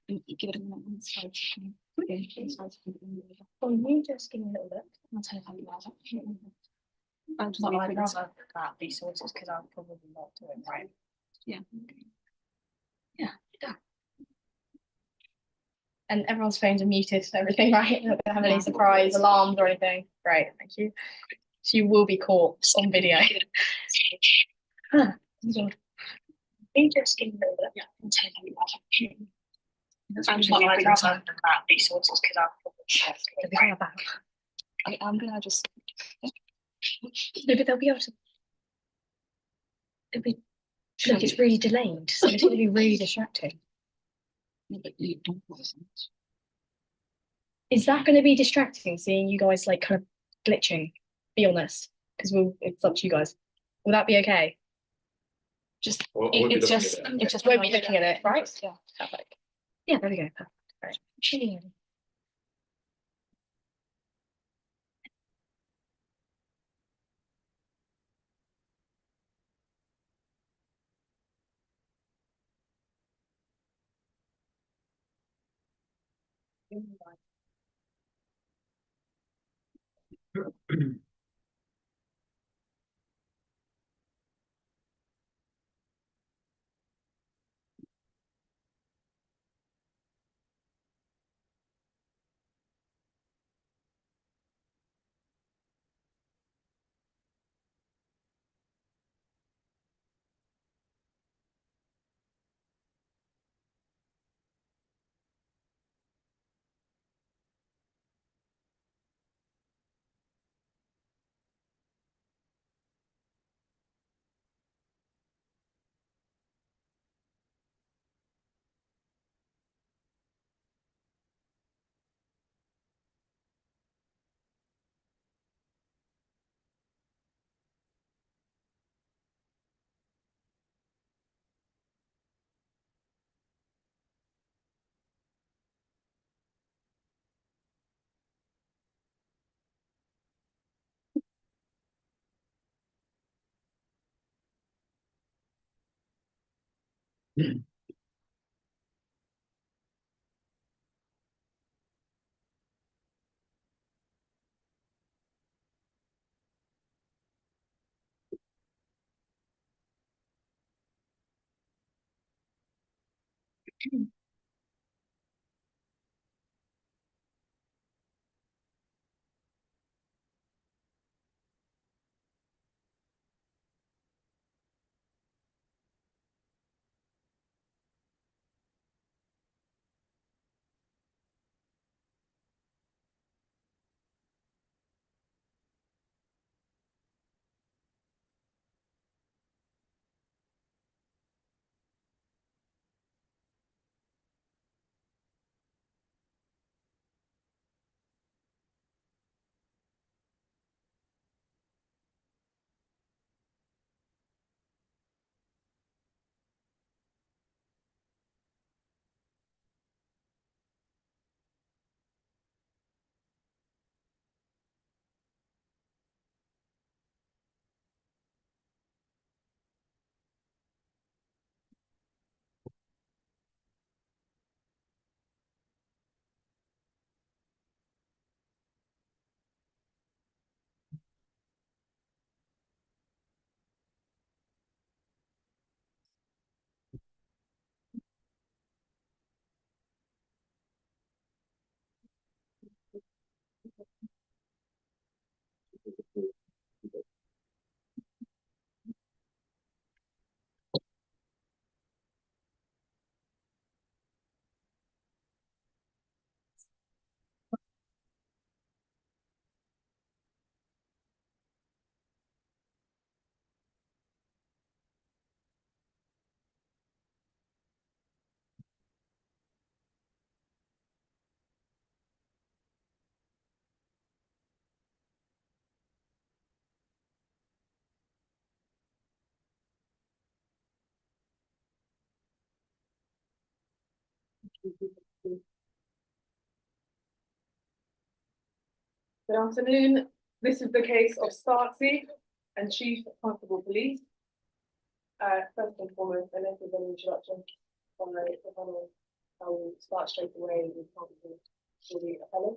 Give it a minute on the slide. Okay. Well, you just give me a little look. I'll tell you how you are. I'd rather grab these sources because I'll probably not do it right. Yeah. And everyone's phones are muted, so everything, right? Not gonna have any surprise alarms or anything. Great, thank you. So you will be caught on video. You just give me a little look. Yeah, I'll tell you how you are. I'm grab these sources because I'll probably back. I'm gonna just. No, but they'll be able to. It'll be. Look, it's really delayed, so it's going to be really distracting. No, but you don't listen. Is that going to be distracting? Seeing you guys like kind of glitching? Be honest, because it's up to you guys. Will that be okay? Just It just won't be looking at it, right? Yeah. Perfect. Yeah, there we go. Perfect. Right. Good afternoon. This is the case of Starksy and Chief Constable Police. First and foremost, and this is an introduction by the panel. I will start straight away with probably the appellant.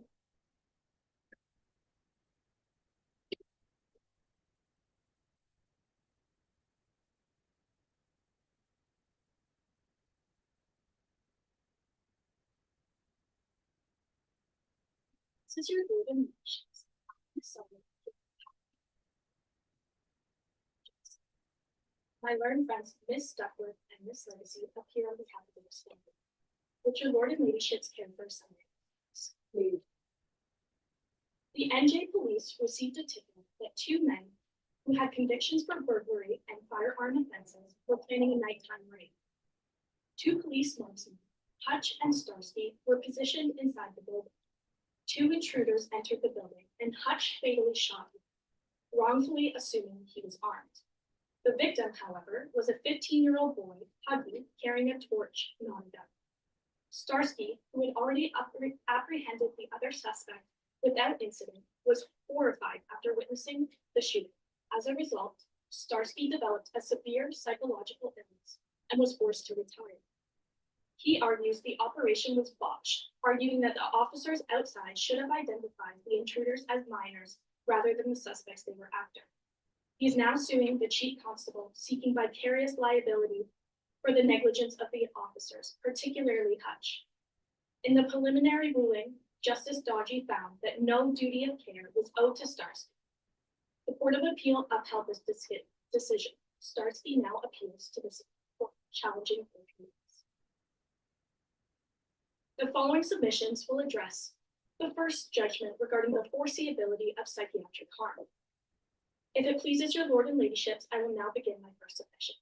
This is your golden wishes. My learned friends, Miss Duckworth and Miss Legacy, appear on behalf of the family. Would your Lord and Ladyships care for a summary? Please. The NJ police received a ticket that two men who had convictions for burglary and firearm offenses were planning a nighttime raid. Two police marksmen, Hutch and Starsky, were positioned inside the building. Two intruders entered the building and Hutch fatally shot him, wrongfully assuming he was armed. The victim, however, was a 15-year-old boy, Huggy, carrying a torch, not a gun. Starsky, who had already apprehended the other suspect without incident, was horrified after witnessing the shooting. As a result, Starsky developed a severe psychological illness and was forced to retire. He argues the operation was botched, arguing that the officers outside should have identified the intruders as minors rather than the suspects they were after. He is now suing the chief constable, seeking vicarious liability for the negligence of the officers, particularly Hutch. In the preliminary ruling, Justice Dodgy found that no duty of care was owed to Starsky. The Court of Appeal upheld this decision. Starsky now appeals to this court, challenging the rules. The following submissions will address the first judgment regarding the foreseeability of psychiatric harm. If it pleases your Lord and Ladyships, I will now begin my first submission.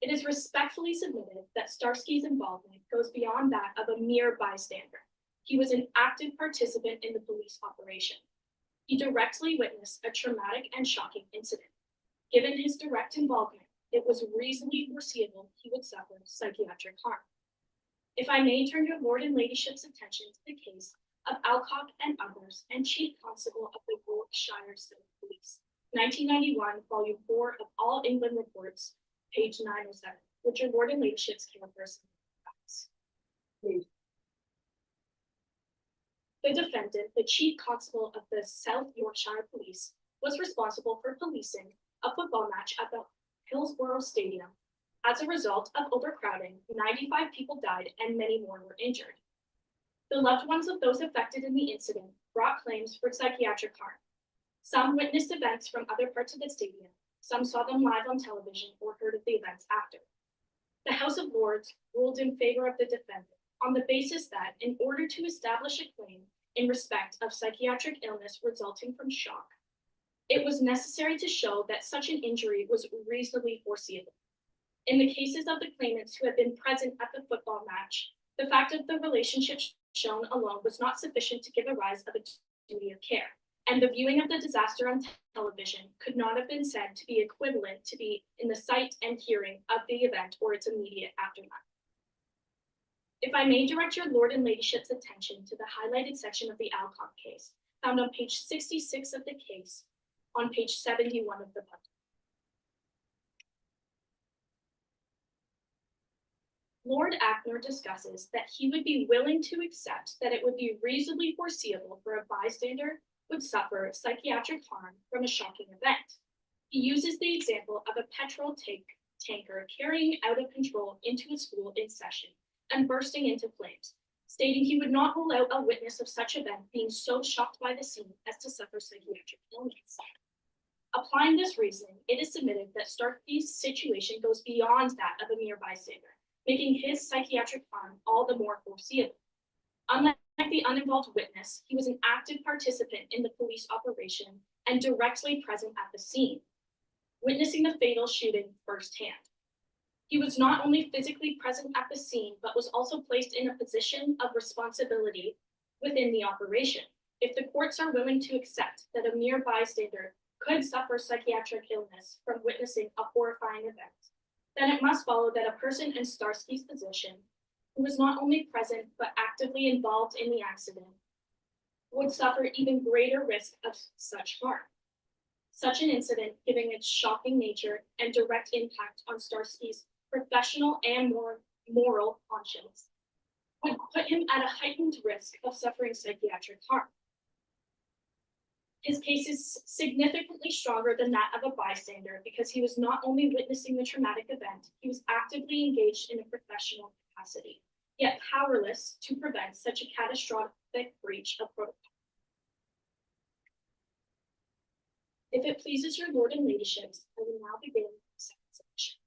It is respectfully submitted that Starsky's involvement goes beyond that of a mere bystander. He was an active participant in the police operation. He directly witnessed a traumatic and shocking incident. Given his direct involvement, it was reasonably foreseeable he would suffer psychiatric harm. If I may turn your Lord and Ladyship's attention to the case of Alcock and others and Chief Constable of the Yorkshire City Police, 1991, Volume 4 of All England Reports, page 907, which your Lord and Ladyship's care person facts. Please. The defendant, the Chief Constable of the South Yorkshire Police, was responsible for policing a football match at the Hillsborough Stadium. As a result of overcrowding, 95 people died and many more were injured. The loved ones of those affected in the incident brought claims for psychiatric harm. Some witnessed events from other parts of the stadium. Some saw them live on television or heard of the events after. The House of Lords ruled in favor of the defendant on the basis that in order to establish a claim in respect of psychiatric illness resulting from shock, it was necessary to show that such an injury was reasonably foreseeable. In the cases of the claimants who had been present at the football match, the fact of the relationship shown alone was not sufficient to give a rise of a duty of care, and the viewing of the disaster on television could not have been said to be equivalent to be in the sight and hearing of the event or its immediate aftermath. If I may direct your Lord and Ladyship's attention to the highlighted section of the Alcock case, found on page 66 of the case, on page 71 of the book. Lord Ackner discusses that he would be willing to accept that it would be reasonably foreseeable for a bystander would suffer psychiatric harm from a shocking event. He uses the example of a petrol tanker carrying out of control into a school in session and bursting into flames, stating he would not rule out a witness of such event being so shocked by the scene as to suffer psychiatric illness. Applying this reasoning, it is submitted that Starkey's situation goes beyond that of a mere bystander, making his psychiatric harm all the more foreseeable. Unlike the uninvolved witness, he was an active participant in the police operation and directly present at the scene, witnessing the fatal shooting firsthand. He was not only physically present at the scene, but was also placed in a position of responsibility within the operation. If the courts are willing to accept that a mere bystander could suffer psychiatric illness from witnessing a horrifying event, then it must follow that a person in Starsky's position, who was not only present but actively involved in the accident, would suffer even greater risk of such harm. Such an incident, given its shocking nature and direct impact on Starsky's professional and moral conscience would put him at a heightened risk of suffering psychiatric harm. His case is significantly stronger than that of a bystander because he was not only witnessing the traumatic event, he was actively engaged in a professional capacity, yet powerless to prevent such a catastrophic breach of protocol. If it pleases your lord and ladyships, I will now begin the second section.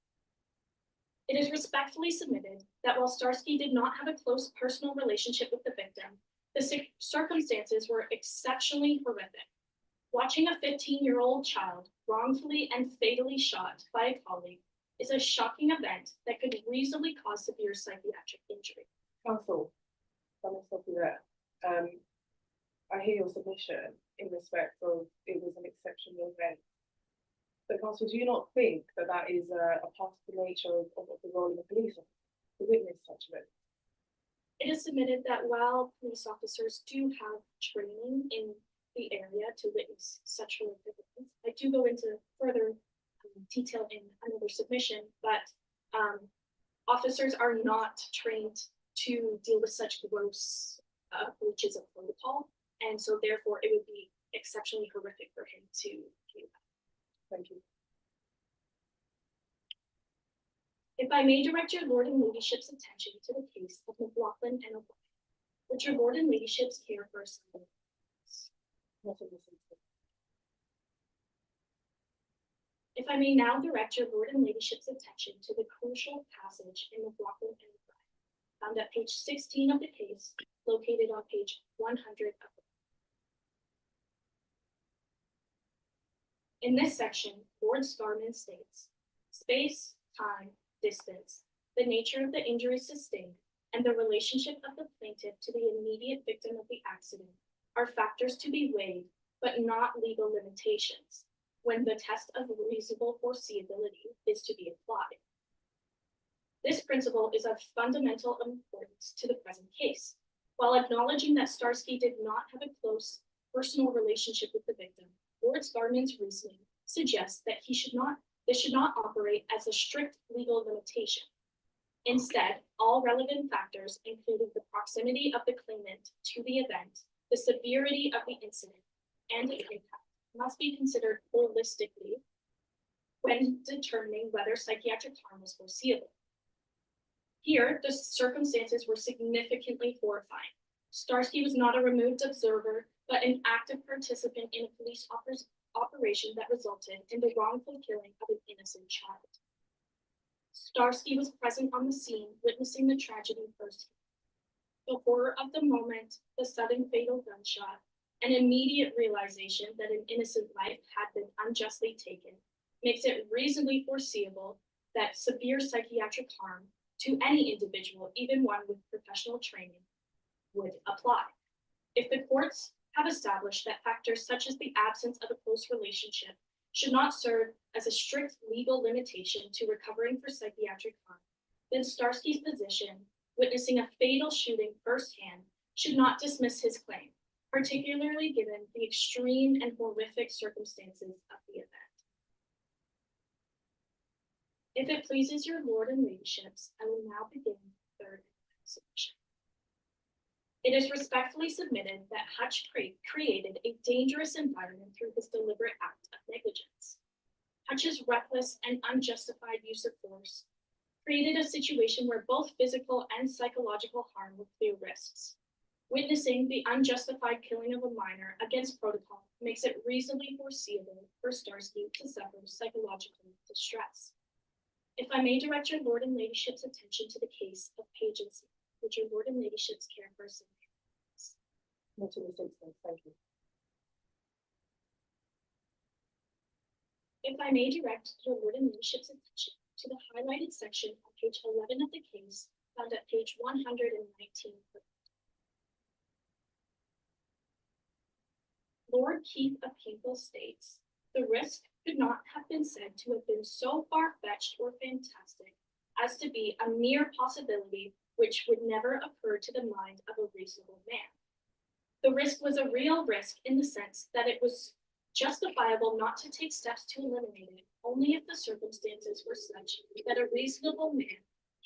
It is respectfully submitted that while Starsky did not have a close personal relationship with the victim, the circumstances were exceptionally horrific. Watching a 15-year-old child wrongfully and fatally shot by a colleague is a shocking event that could reasonably cause severe psychiatric injury. Counsel, let me stop you there. I hear your submission in respect of it was an exceptional event. But counsel, do you not think that that is a part of the nature of the role of the police officer to witness such events? It is submitted that while police officers do have training in the area to witness such horrific events, I do go into further detail in another submission, but officers are not trained to deal with such gross breaches of protocol, and so therefore it would be exceptionally horrific for him to do that. Thank you. If I may direct your lord and ladyship's attention to the case of McLaughlin and O'Brien, would your lord and ladyship's care for a second? Not in this instance. If I may now direct your lord and ladyship's attention to the crucial passage in McLaughlin and O'Brien, found at page 16 of the case, located on page 100 of the book. In this section, Lord Scarman states, space, time, distance, the nature of the injuries sustained, and the relationship of the plaintiff to the immediate victim of the accident are factors to be weighed, but not legal limitations, when the test of reasonable foreseeability is to be applied. This principle is of fundamental importance to the present case. While acknowledging that Starsky did not have a close personal relationship with the victim, Lord Scarman's reasoning suggests that this should not operate as a strict legal limitation. Instead, all relevant factors, including the proximity of the claimant to the event, the severity of the incident, and its impact, must be considered holistically when determining whether psychiatric harm was foreseeable. Here, the circumstances were significantly horrifying. Starsky was not a removed observer, but an active participant in a police operation that resulted in the wrongful killing of an innocent child. Starsky was present on the scene, witnessing the tragedy firsthand. The horror of the moment, the sudden fatal gunshot, an immediate realization that an innocent life had been unjustly taken, makes it reasonably foreseeable that severe psychiatric harm to any individual, even one with professional training, would apply. If the courts have established that factors such as the absence of a close relationship should not serve as a strict legal limitation to recovering for psychiatric harm, then Starsky's position, witnessing a fatal shooting firsthand, should not dismiss his claim, particularly given the extreme and horrific circumstances of the event. If it pleases your lord and ladyships, I will now begin the third submission. It is respectfully submitted that Hutch created a dangerous environment through his deliberate act of negligence. Hutch's reckless and unjustified use of force created a situation where both physical and psychological harm were clear risks. Witnessing the unjustified killing of a minor against protocol makes it reasonably foreseeable for Starsky to suffer psychological distress. If I may direct your lord and ladyships' attention to the case of Pagency, would your lord and ladyships care for some? Not in this instance, thank you. If I may direct your lord and ladyships' attention to the highlighted section on page 11 of the case, found at page 119. Lord Keith of Kinkle states, the risk could not have been said to have been so far-fetched or fantastic as to be a mere possibility which would never occur to the mind of a reasonable man. The risk was a real risk in the sense that it was justifiable not to take steps to eliminate it only if the circumstances were such that a reasonable man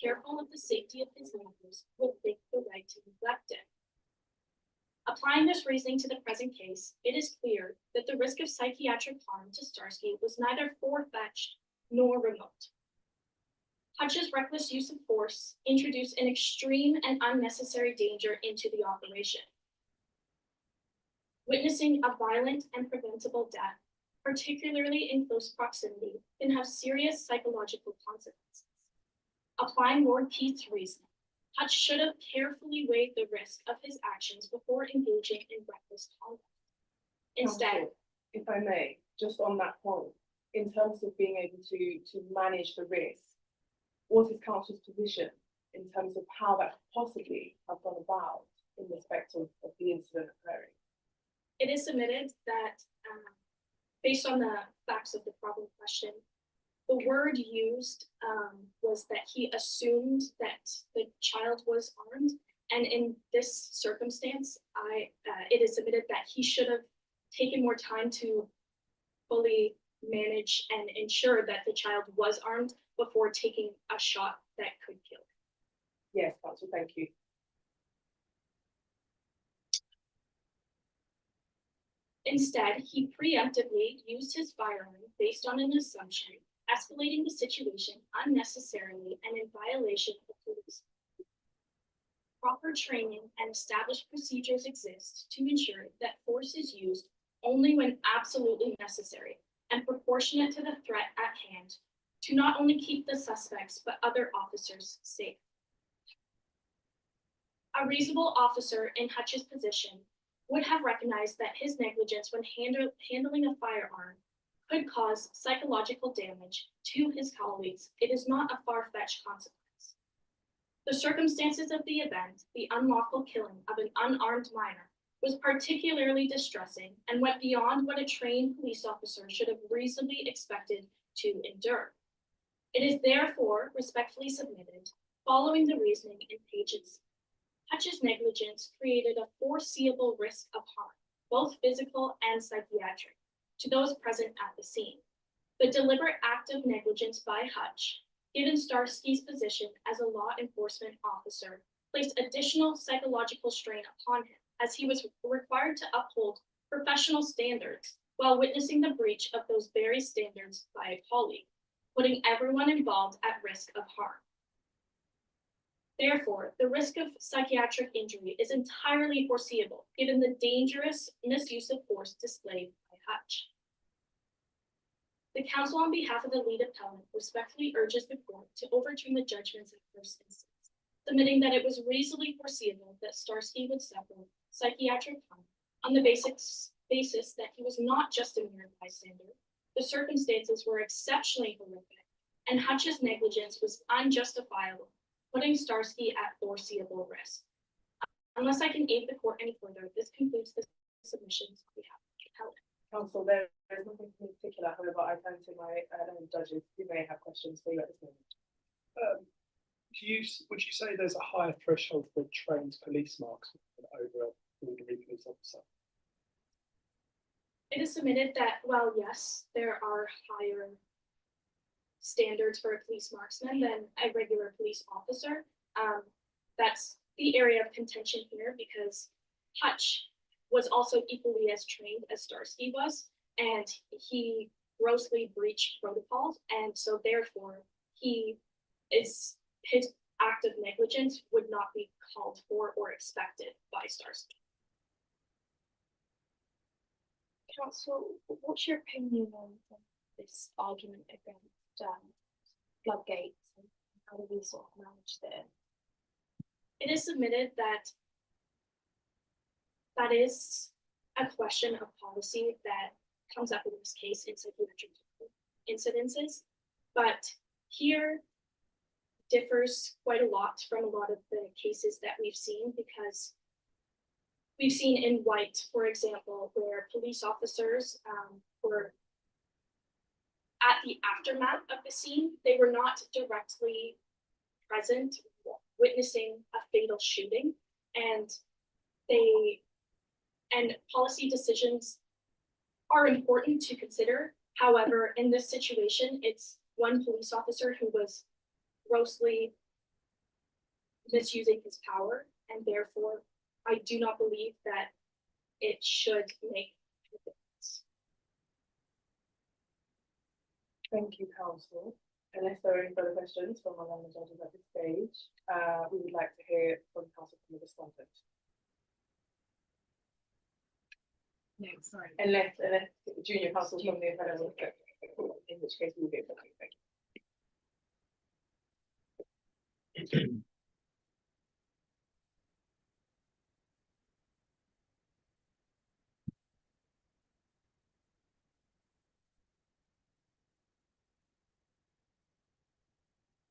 careful of the safety of his neighbors, would think the right to neglect it. Applying this reasoning to the present case, it is clear that the risk of psychiatric harm to Starsky was neither far-fetched nor remote. Hutch's reckless use of force introduced an extreme and unnecessary danger into the operation. Witnessing a violent and preventable death, particularly in close proximity, can have serious psychological consequences. Applying Lord Keith's reasoning, Hutch should have carefully weighed the risk of his actions before engaging in reckless conduct. Instead, Counsel, if I may, just on that point, in terms of being able to manage the risk, what is counsel's position in terms of how that could possibly have gone about in respect of the incident occurring? it is submitted that, based on the facts of the problem question, the word used was that he assumed that the child was armed, and in this circumstance, it is submitted that he should have taken more time to fully manage and ensure that the child was armed before taking a shot that could kill. Yes, counsel, thank you. Instead, he preemptively used his firearm based on an assumption, escalating the situation unnecessarily and in violation of police. Proper training and established procedures exist to ensure that force is used only when absolutely necessary and proportionate to the threat at hand to not only keep the suspects but other officers safe. A reasonable officer in Hutch's position would have recognized that his negligence when handling a firearm could cause psychological damage to his colleagues. It is not a far-fetched consequence. The circumstances of the event, the unlawful killing of an unarmed minor, was particularly distressing and went beyond what a trained police officer should have reasonably expected to endure. It is therefore respectfully submitted, following the reasoning in pages, Hutch's negligence created a foreseeable risk of harm, both physical and psychiatric, to those present at the scene. The deliberate act of negligence by Hutch, given Starsky's position as a law enforcement officer, placed additional psychological strain upon him, as he was required to uphold professional standards while witnessing the breach of those very standards by a colleague, putting everyone involved at risk of harm. Therefore, the risk of psychiatric injury is entirely foreseeable, given the dangerous misuse of force displayed by Hutch. The counsel, on behalf of the lead appellant, respectfully urges the court to overturn the judgments in first instance, submitting that it was reasonably foreseeable that Starsky would suffer psychiatric harm on the basis that he was not just a mere bystander. The circumstances were exceptionally horrific, and Hutch's negligence was unjustifiable, putting Starsky at foreseeable risk. Unless I can aid the court any further, this concludes the submissions on behalf of the appellant. Counsel, there is nothing in particular, however, I turn to my judges who may have questions for you at this moment. Would you say there's a higher threshold for a trained police marksman than over an ordinary police officer? It is submitted that, well, yes, there are higher standards for a police marksman than a regular police officer. That's the area of contention here, because Hutch was also equally as trained as Starsky was, and he grossly breached protocols, and so therefore his act of negligence would not be called for or expected by Starsky. Counsel, what's your opinion on this argument against floodgates and how do we sort of manage this? It is submitted that that is a question of policy that comes up in this case in psychiatric incidences, but here differs quite a lot from a lot of the cases that we've seen, because we've seen in White, for example, where police officers were at the aftermath of the scene. They were not directly present witnessing a fatal shooting, and policy decisions are important to consider. However, in this situation, it's one police officer who was grossly misusing his power, and therefore I do not believe that it should make a difference. Thank you, counsel. Unless there are any further questions from our landlord judges at this stage, we would like to hear from counsel from the respondent. No, sorry. Unless junior counsel from the appellant, in which case we will be able to. Thank you.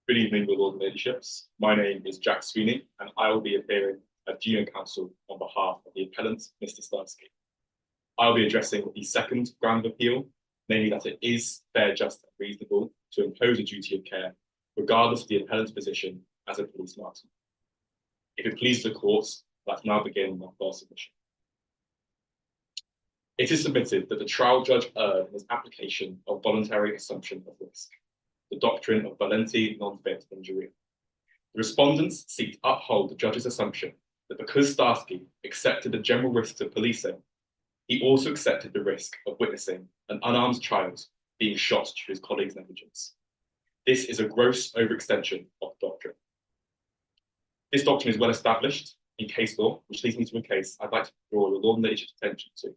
Good evening, Lord and Ladyships. My name is Jack Sweeney, and I will be appearing as junior counsel on behalf of the appellant, Mr. Starsky. I will be addressing the second ground of appeal, namely that it is fair, just, and reasonable to impose a duty of care, regardless of the appellant's position as a police marksman. If it pleases the court, let's now begin my first submission. It is submitted that the trial judge erred in his application of voluntary assumption of risk, the doctrine of valenti non fit injuria. The respondents seek to uphold the judge's assumption that because Starsky accepted the general risks of policing, he also accepted the risk of witnessing an unarmed child being shot due to his colleague's negligence. This is a gross overextension of the doctrine. This doctrine is well established in case law, which leads me to a case I'd like to draw your Lord and Ladyship's attention to,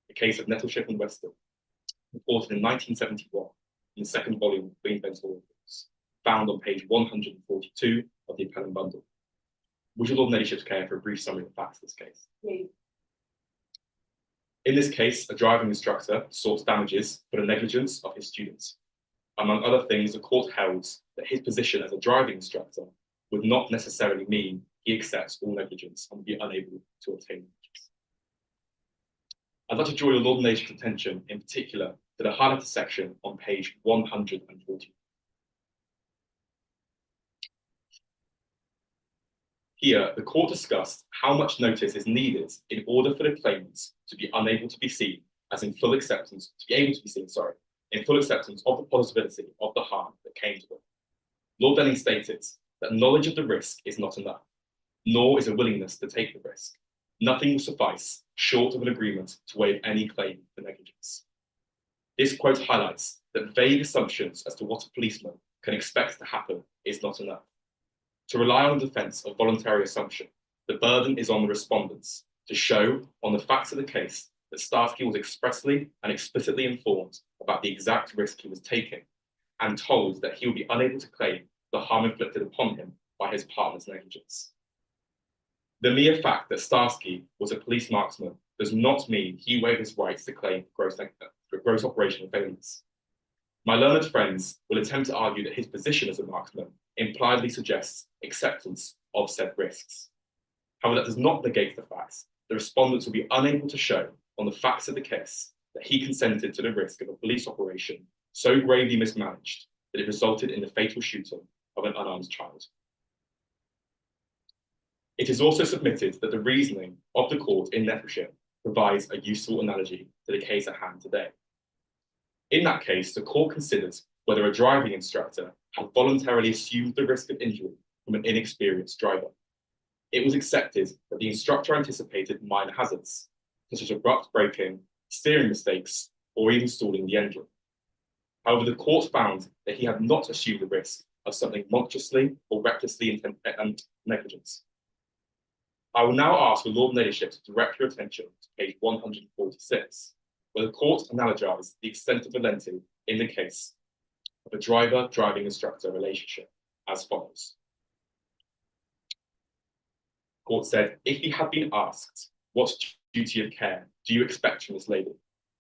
the case of Nettleship and Weston, reported in 1971 in the second volume of Queen's Law Reports, found on page 142 of the appellant bundle. Would your Lord and Ladyship's care for a brief summary of the facts of this case? Please. In this case, a driving instructor sought damages for the negligence of his students. Among other things, the court held that his position as a driving instructor would not necessarily mean he accepts all negligence and would be unable to obtain negligence. I'd like to draw your Lord and Ladyship's attention in particular to the highlighted section on page 140. Here, the court discussed how much notice is needed in order for the claimants to be unable to be seen as in full acceptance, in full acceptance of the possibility of the harm that came to them. Lord Denning stated that knowledge of the risk is not enough, nor is a willingness to take the risk. Nothing will suffice short of an agreement to waive any claim for negligence. This quote highlights that vague assumptions as to what a policeman can expect to happen is not enough. To rely on the defence of voluntary assumption, the burden is on the respondents to show on the facts of the case that Starsky was expressly and explicitly informed about the exact risk he was taking and told that he would be unable to claim the harm inflicted upon him by his partner's negligence. The mere fact that Starsky was a police marksman does not mean he waived his rights to claim gross operational failures. My learned friends will attempt to argue that his position as a marksman impliedly suggests acceptance of said risks. However, that does not negate the fact the respondents will be unable to show on the facts of the case that he consented to the risk of a police operation so gravely mismanaged that it resulted in the fatal shooting of an unarmed child. It is also submitted that the reasoning of the court in Nettleship provides a useful analogy to the case at hand today. In that case, the court considered whether a driving instructor had voluntarily assumed the risk of injury from an inexperienced driver. It was accepted that the instructor anticipated minor hazards, such as abrupt braking, steering mistakes, or even stalling the engine. However, the court found that he had not assumed the risk of something monstrously or recklessly negligent. I will now ask the Lord and Ladyship to direct your attention to page 146, where the court analogized the extent of valenti in the case of a driver-driving instructor relationship as follows. The court said, if he had been asked, what duty of care do you expect from this lady?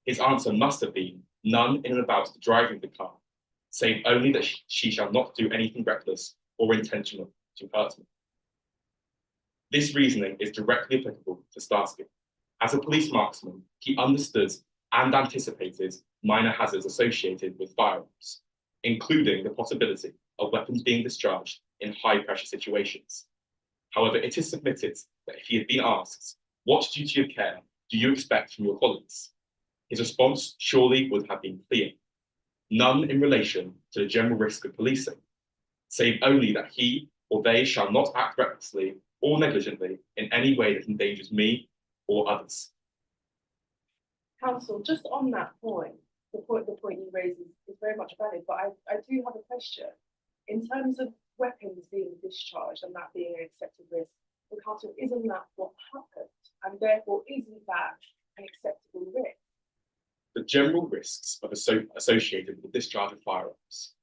His answer must have been none in and about the driving of the car, save only that she shall not do anything reckless or intentional to hurt me. This reasoning is directly applicable to Starsky. As a police marksman, he understood and anticipated minor hazards associated with firearms, including the possibility of weapons being discharged in high-pressure situations. However, it is submitted that if he had been asked, what duty of care do you expect from your colleagues? His response surely would have been clear. None in relation to the general risk of policing, save only that he or they shall not act recklessly or negligently in any way that endangers me or others. Counsel, just on that point, the point you raise is very much valid, but I do have a question. In terms of weapons being discharged and that being an accepted risk, the counsel, isn't that what happened? And therefore, isn't that an acceptable risk? The general risks of associated with the discharge of firearms.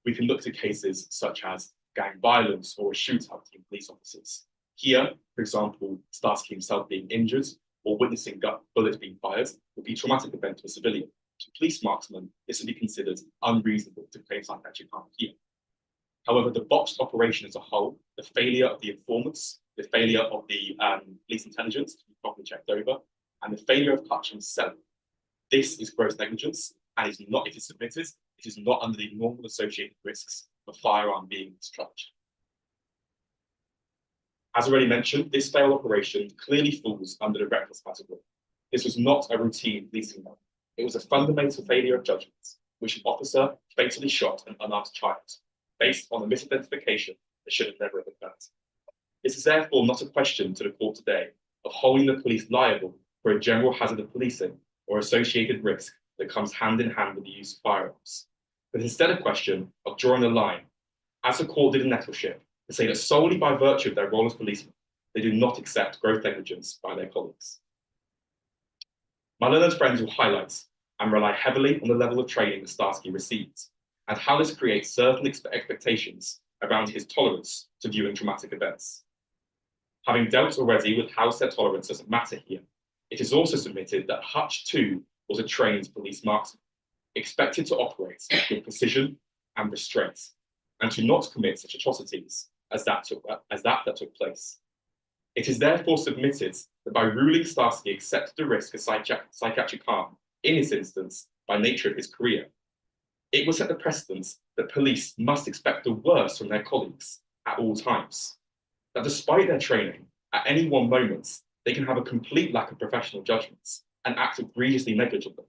We can look to cases such as gang violence or a shootout between police officers. Here, for example, Starsky himself being injured or witnessing bullets being fired would be a traumatic event to a civilian. To police marksmen, this would be considered unreasonable to claim psychiatric harm here. However, the botched operation as a whole, the failure of the informants, the failure of the police intelligence to be properly checked over, and the failure of Hutch himself, this is gross negligence and is not, if it's submitted, it is not under the normal associated risks of a firearm being discharged. As already mentioned, this failed operation clearly falls under the reckless category. This was not a routine policing error. It was a fundamental failure of judgment, which an officer fatally shot an unarmed child, based on a misidentification that should have never occurred. This is therefore not a question to the court today of holding the police liable for a general hazard of policing or associated risk that comes hand in hand with the use of firearms, but instead a question of drawing a line, as the court did in Nettleship, to say that solely by virtue of their role as policemen, they do not accept gross negligence by their colleagues. My learned friends will highlight and rely heavily on the level of training that Starsky received, and how this creates certain expectations around his tolerance to viewing traumatic events. Having dealt already with how said tolerance doesn't matter here, it is also submitted that Hutch too was a trained police marksman, expected to operate with precision and restraint, and to not commit such atrocities as that took place. It is therefore submitted that by ruling Starsky accepted the risk of psychiatric harm in this instance by nature of his career, it was set the precedence that police must expect the worst from their colleagues at all times. That despite their training, at any one moment, they can have a complete lack of professional judgments and act egregiously negligently,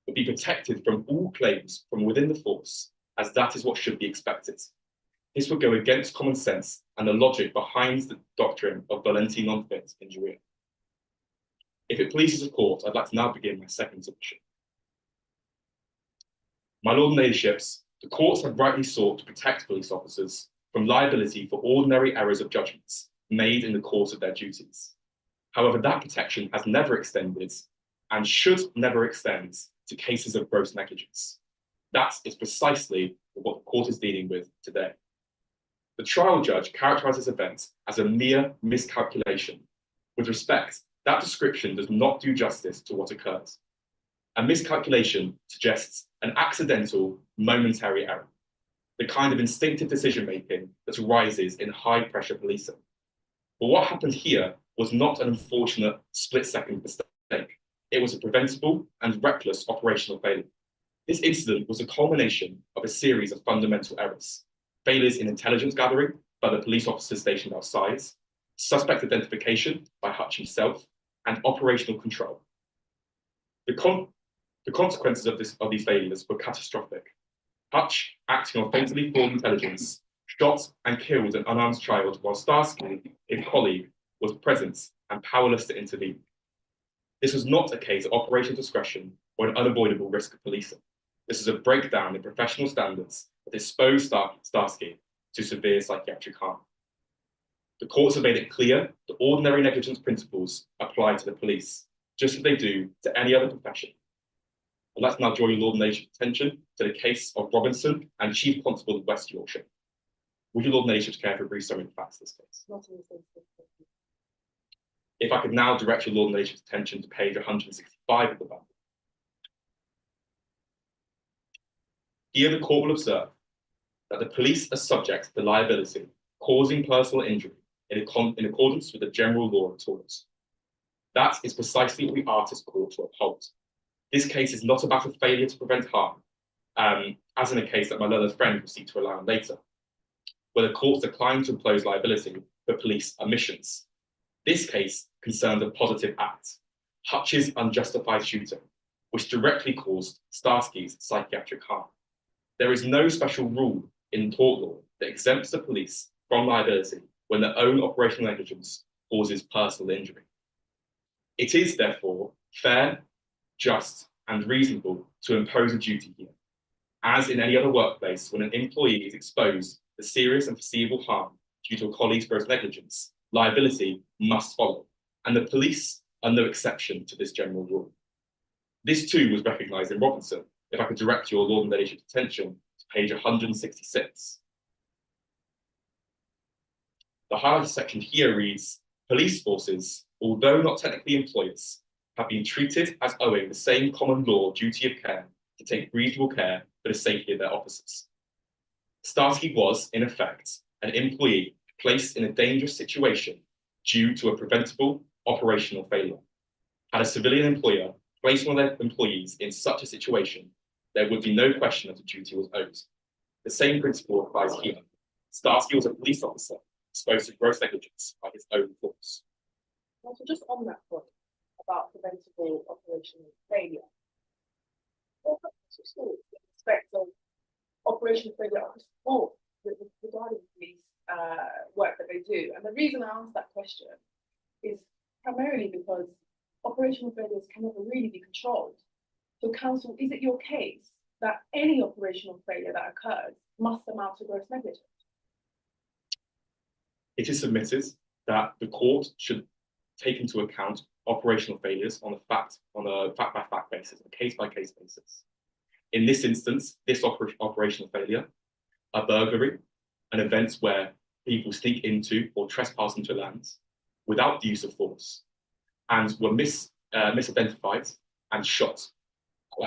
but be protected from all claims from within the force, as that is what should be expected. This would go against common sense and the logic behind the doctrine of volenti non fit injuria. If it pleases the court, I'd like to now begin my second submission. My lord and ladyships, the courts have rightly sought to protect police officers from liability for ordinary errors of judgments made in the course of their duties. However, that protection has never extended and should never extend to cases of gross negligence. That is precisely what the court is dealing with today. The trial judge characterized this event as a mere miscalculation. With respect, that description does not do justice to what occurred. A miscalculation suggests an accidental, momentary error, the kind of instinctive decision-making that arises in high-pressure policing. But what happened here was not an unfortunate split-second mistake. It was a preventable and reckless operational failure. This incident was a culmination of a series of fundamental errors: failures in intelligence gathering by the police officers stationed outside, suspect identification by Hutch himself, and operational control. The consequences of these failures were catastrophic. Hutch, acting on fatally flawed intelligence, shot and killed an unarmed child while Starsky, his colleague, was present and powerless to intervene. This was not a case of operational discretion or an unavoidable risk of policing. This is a breakdown in professional standards that exposed Starsky to severe psychiatric harm. The courts have made it clear that ordinary negligence principles apply to the police, just as they do to any other profession. I'd like to now draw your Lord and Ladyship's attention to the case of Robinson and Chief Constable of West Yorkshire. Would your Lord and Ladyship care for a brief summary of the facts of this case? Not in the same. If I could now direct your Lord and Ladyship's attention to page 165 of the Bible. Here the court will observe that the police are subject to liability causing personal injury in accordance with the general law of torts. That is precisely what we are this court to uphold. This case is not about a failure to prevent harm, as in a case that my learned friend will seek to rely on later, where the courts decline to impose liability for police omissions. This case concerns a positive act, Hutch's unjustified shooting, which directly caused Starsky's psychiatric harm. There is no special rule in tort law that exempts the police from liability when their own operational negligence causes personal injury. It is therefore fair, just, and reasonable to impose a duty here. As in any other workplace, when an employee is exposed to serious and foreseeable harm due to a colleague's gross negligence, liability must follow, and the police are no exception to this general rule. This too was recognised in Robinson, if I could direct your Lord and Ladyship's attention to page 166. The highlighted section here reads, police forces, although not technically employers, have been treated as owing the same common law duty of care to take reasonable care for the safety of their officers. Starsky was, in effect, an employee placed in a dangerous situation due to a preventable operational failure. Had a civilian employer placed one of their employees in such a situation, there would be no question that the duty was owed. The same principle applies here. Starsky was a police officer exposed to gross negligence by his own force. Also, just on that point about preventable operational failure, what aspects of operational failure are support regarding police work that they do? And the reason I ask that question is primarily because operational failures can never really be controlled. So, counsel, is it your case that any operational failure that occurs must amount to gross negligence? It is submitted that the court should take into account operational failures on a fact-by-fact basis, a case-by-case basis. In this instance, this operational failure, a burglary, an event where people sneak into or trespass into lands without the use of force, and were misidentified and shot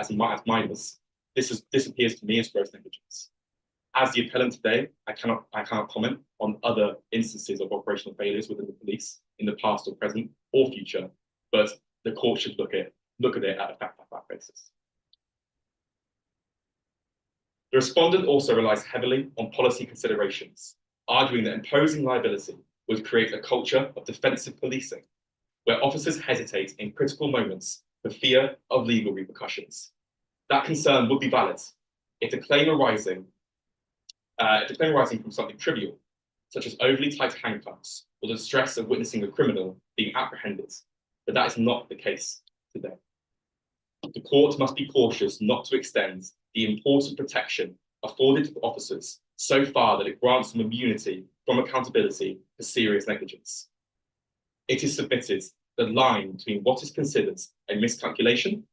as minors, this appears to me as gross negligence. As the appellant today, I cannot comment on other instances of operational failures within the police in the past or present or future, but the court should look at it at a fact-by-fact basis. The respondent also relies heavily on policy considerations, arguing that imposing liability would create a culture of defensive policing, where officers hesitate in critical moments for fear of legal repercussions. That concern would be valid if the claim arising from something trivial, such as overly tight handcuffs or the stress of witnessing a criminal being apprehended, but that is not the case today. The court must be cautious not to extend the important protection afforded to officers so far that it grants them immunity from accountability for serious negligence. It is submitted the line between what is considered a miscalculation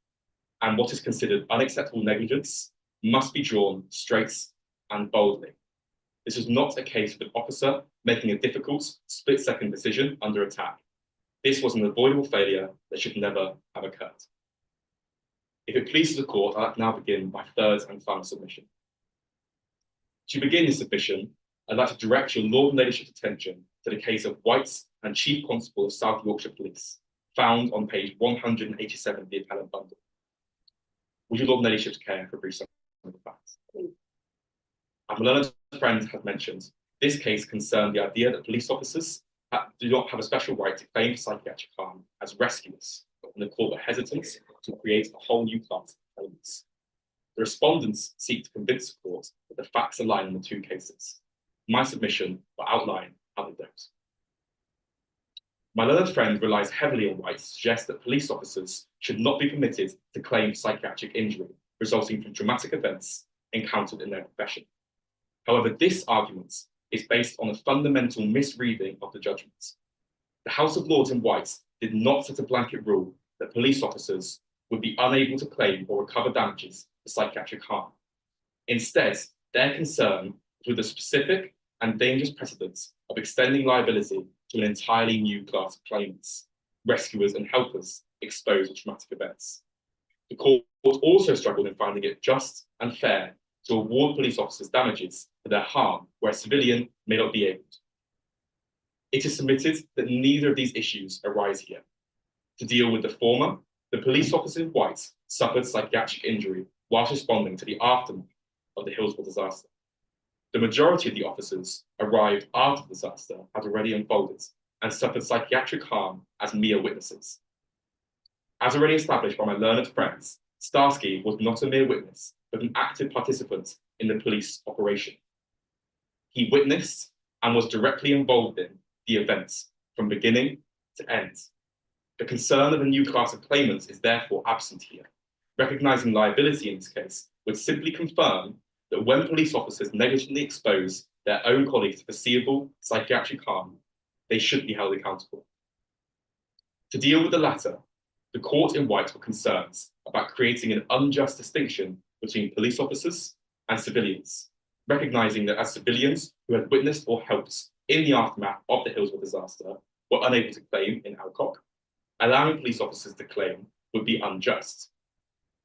and what is considered unacceptable negligence must be drawn straight and boldly. This is not a case of an officer making a difficult split-second decision under attack. This was an avoidable failure that should never have occurred. If it pleases the court, I'll now begin my third and final submission. To begin this submission, I'd like to direct your Lord and Ladyship's attention to the case of White and Chief Constable of South Yorkshire Police, found on page 187 of the appellant bundle. Would your Lord and Ladyship's care for a brief summary of the facts? As my learned friend has mentioned, this case concerned the idea that police officers do not have a special right to claim psychiatric harm as rescuers, and the court were hesitant to create a whole new class of claimants. The respondents seek to convince the court that the facts align in the two cases. My submission will outline how they don't. My learned friend relies heavily on White to suggest that police officers should not be permitted to claim psychiatric injury resulting from traumatic events encountered in their profession. However, this argument is based on a fundamental misreading of the judgment. The House of Lords in White did not set a blanket rule that police officers would be unable to claim or recover damages for psychiatric harm. Instead, their concern was with the specific and dangerous precedents of extending liability to an entirely new class of claimants, rescuers and helpers exposed to traumatic events. The court also struggled in finding it just and fair to award police officers damages for their harm where a civilian may not be able to. It is submitted that neither of these issues arise here. To deal with the former, the police officer in White suffered psychiatric injury whilst responding to the aftermath of the Hillsborough disaster. The majority of the officers arrived after the disaster had already unfolded and suffered psychiatric harm as mere witnesses. As already established by my learned friends, Starsky was not a mere witness, but an active participant in the police operation. He witnessed and was directly involved in the events from beginning to end. The concern of a new class of claimants is therefore absent here. Recognizing liability in this case would simply confirm that when police officers negligently expose their own colleagues to foreseeable psychiatric harm, they should be held accountable. To deal with the latter, the court in White were concerned about creating an unjust distinction between police officers and civilians, recognizing that as civilians who had witnessed or helped in the aftermath of the Hillsborough disaster were unable to claim in Alcock, allowing police officers to claim would be unjust.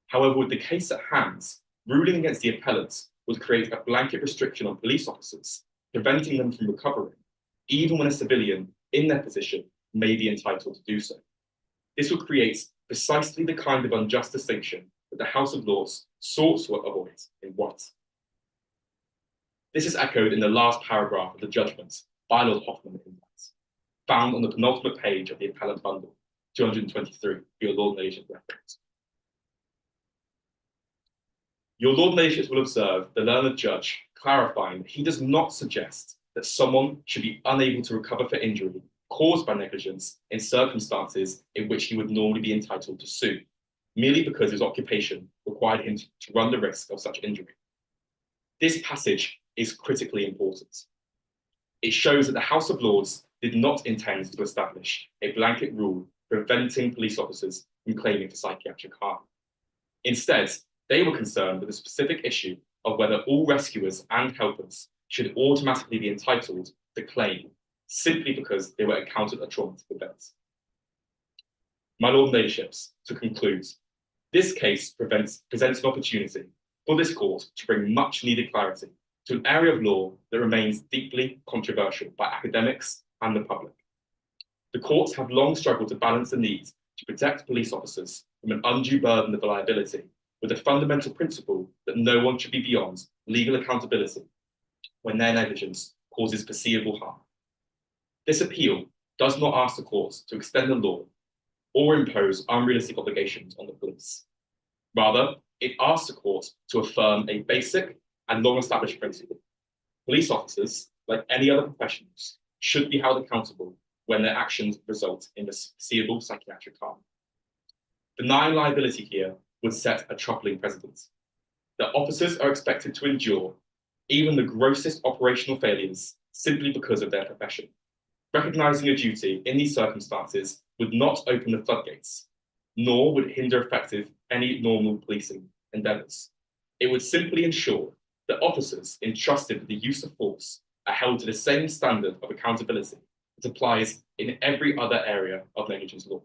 However, with the case at hand, ruling against the appellants would create a blanket restriction on police officers, preventing them from recovering, even when a civilian in their position may be entitled to do so. This would create precisely the kind of unjust distinction that the House of Lords sought to avoid in White. This is echoed in the last paragraph of the judgment by Lord Hoffman in White, found on the penultimate page of the appellant bundle, 223, for your Lord Ladyship's reference. Your Lord Ladyships will observe the learned judge clarifying that he does not suggest that someone should be unable to recover for injury caused by negligence in circumstances in which he would normally be entitled to sue, merely because his occupation required him to run the risk of such injury. This passage is critically important. It shows that the House of Lords did not intend to establish a blanket rule preventing police officers from claiming for psychiatric harm. Instead, they were concerned with the specific issue of whether all rescuers and helpers should automatically be entitled to claim simply because they were encountered a traumatic event. My Lord and Ladyships, to conclude, this case presents an opportunity for this court to bring much needed clarity to an area of law that remains deeply controversial by academics and the public. The courts have long struggled to balance the need to protect police officers from an undue burden of liability with the fundamental principle that no one should be beyond legal accountability when their negligence causes foreseeable harm. This appeal does not ask the courts to extend the law or impose unrealistic obligations on the police. Rather, it asks the court to affirm a basic and long-established principle. Police officers, like any other professionals, should be held accountable when their actions result in foreseeable psychiatric harm. Denying liability here would set a troubling precedent. The officers are expected to endure even the grossest operational failures simply because of their profession. Recognizing a duty in these circumstances would not open the floodgates, nor would it hinder effective any normal policing endeavours. It would simply ensure that officers entrusted with the use of force are held to the same standard of accountability that applies in every other area of negligence law.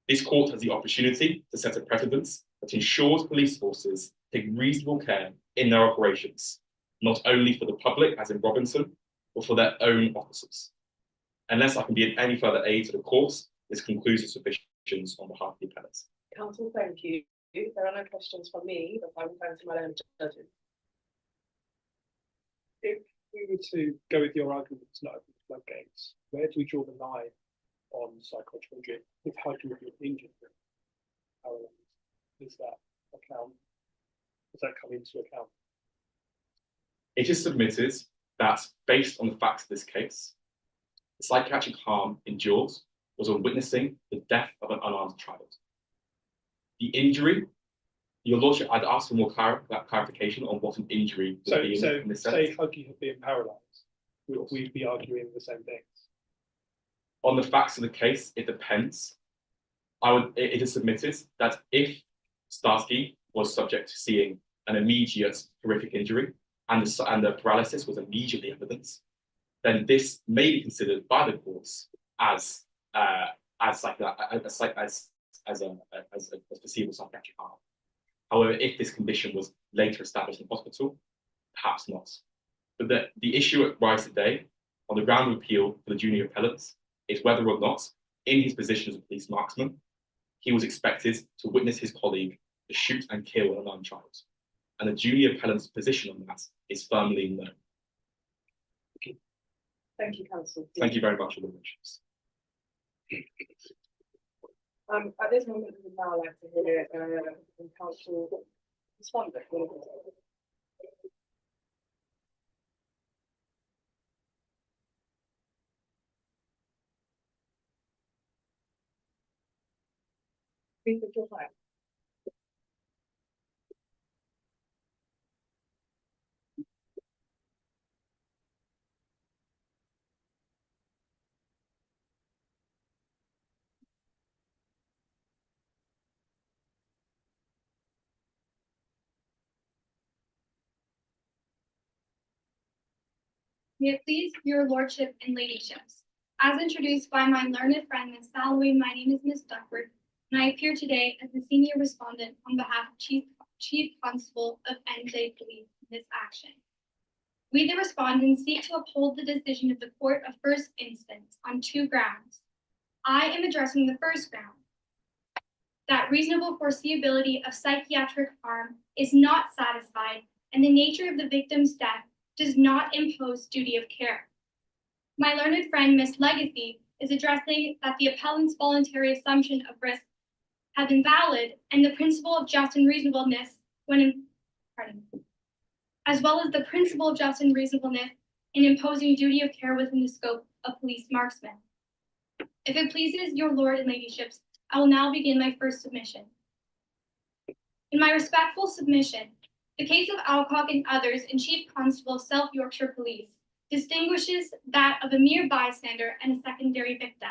This court has the opportunity to set a precedent that ensures police forces take reasonable care in their operations, not only for the public, as in Robinson, but for their own officers. Unless I can be of any further aid to the court, this concludes the submissions on behalf of the appellants. Counsel, thank you. There are no questions from me, but I will turn to my learned judges. If we were to go with your arguments, not open the floodgates, where do we draw the line on psychological injury? If how do you injured, how does that account? Does that come into account? It is submitted that, based on the facts of this case, the psychiatric harm endured was on witnessing the death of an unarmed child. The injury, your lordship, I'd ask for more clarification on what an injury would be in this sense. Say Huggy had been paralysed, would we be arguing the same things? On the facts of the case, it depends. It is submitted that if Starsky was subject to seeing an immediate horrific injury and the paralysis was immediately evident, then this may be considered by the courts as a foreseeable psychiatric harm. However, if this condition was later established in hospital, perhaps not. But the issue at rise today, on the ground of appeal for the junior appellants, is whether or not, in his position as a police marksman, he was expected to witness his colleague to shoot and kill an unarmed child. And the junior appellant's position on that is firmly no. Thank you, counsel. Thank you very much for the wishes. At this moment, we would now like to hear counsel respond. Please take your time. May it please your lordship and ladyships. As introduced by my learned friend, Miss Salway, my name is Miss Duckworth, and I appear today as the senior respondent on behalf of Chief Constable of NJ Police in this action. We, the respondents, seek to uphold the decision of the Court of First Instance on two grounds. I am addressing the first ground, that reasonable foreseeability of psychiatric harm is not satisfied and the nature of the victim's death does not impose duty of care. My learned friend, Miss Legacy, is addressing that the appellant's voluntary assumption of risk have been valid and the principle of just and reasonableness as well as the principle of just and reasonableness in imposing duty of care within the scope of police marksmen. If it pleases your lord and ladyships, I will now begin my first submission. In my respectful submission, the case of Alcock and others in Chief Constable of South Yorkshire Police distinguishes that of a mere bystander and a secondary victim.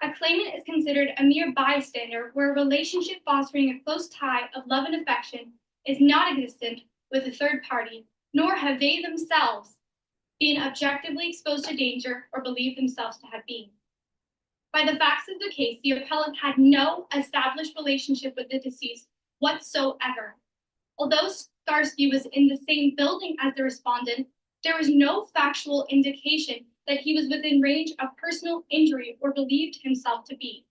A claimant is considered a mere bystander where a relationship fostering a close tie of love and affection is not existent with a third party, nor have they themselves been objectively exposed to danger or believe themselves to have been. By the facts of the case, the appellant had no established relationship with the deceased whatsoever. Although Starsky was in the same building as the respondent, there was no factual indication that he was within range of personal injury or believed himself to be,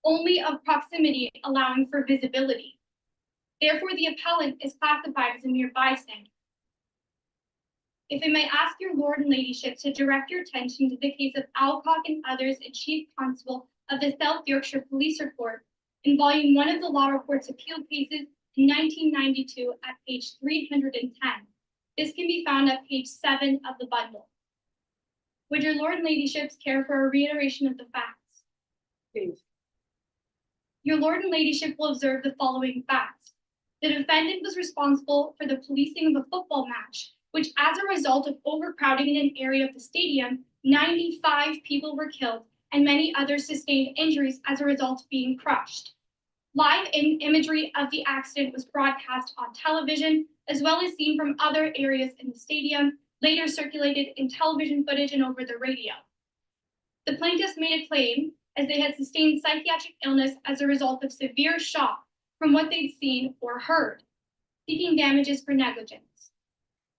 only of proximity allowing for visibility. Therefore, the appellant is classified as a mere bystander. If I may ask your lord and ladyship to direct your attention to the case of Alcock and others in Chief Constable of the South Yorkshire Police Report in Volume 1 of the Law Reports Appeal Cases in 1992 at page 310. This can be found at page 7 of the bundle. Would your lord and ladyships care for a reiteration of the facts? Please. Your lord and ladyship will observe the following facts. The defendant was responsible for the policing of a football match, which as a result of overcrowding in an area of the stadium, 95 people were killed and many others sustained injuries as a result of being crushed. Live imagery of the accident was broadcast on television, as well as seen from other areas in the stadium, later circulated in television footage and over the radio. The plaintiffs made a claim as they had sustained psychiatric illness as a result of severe shock from what they'd seen or heard, seeking damages for negligence.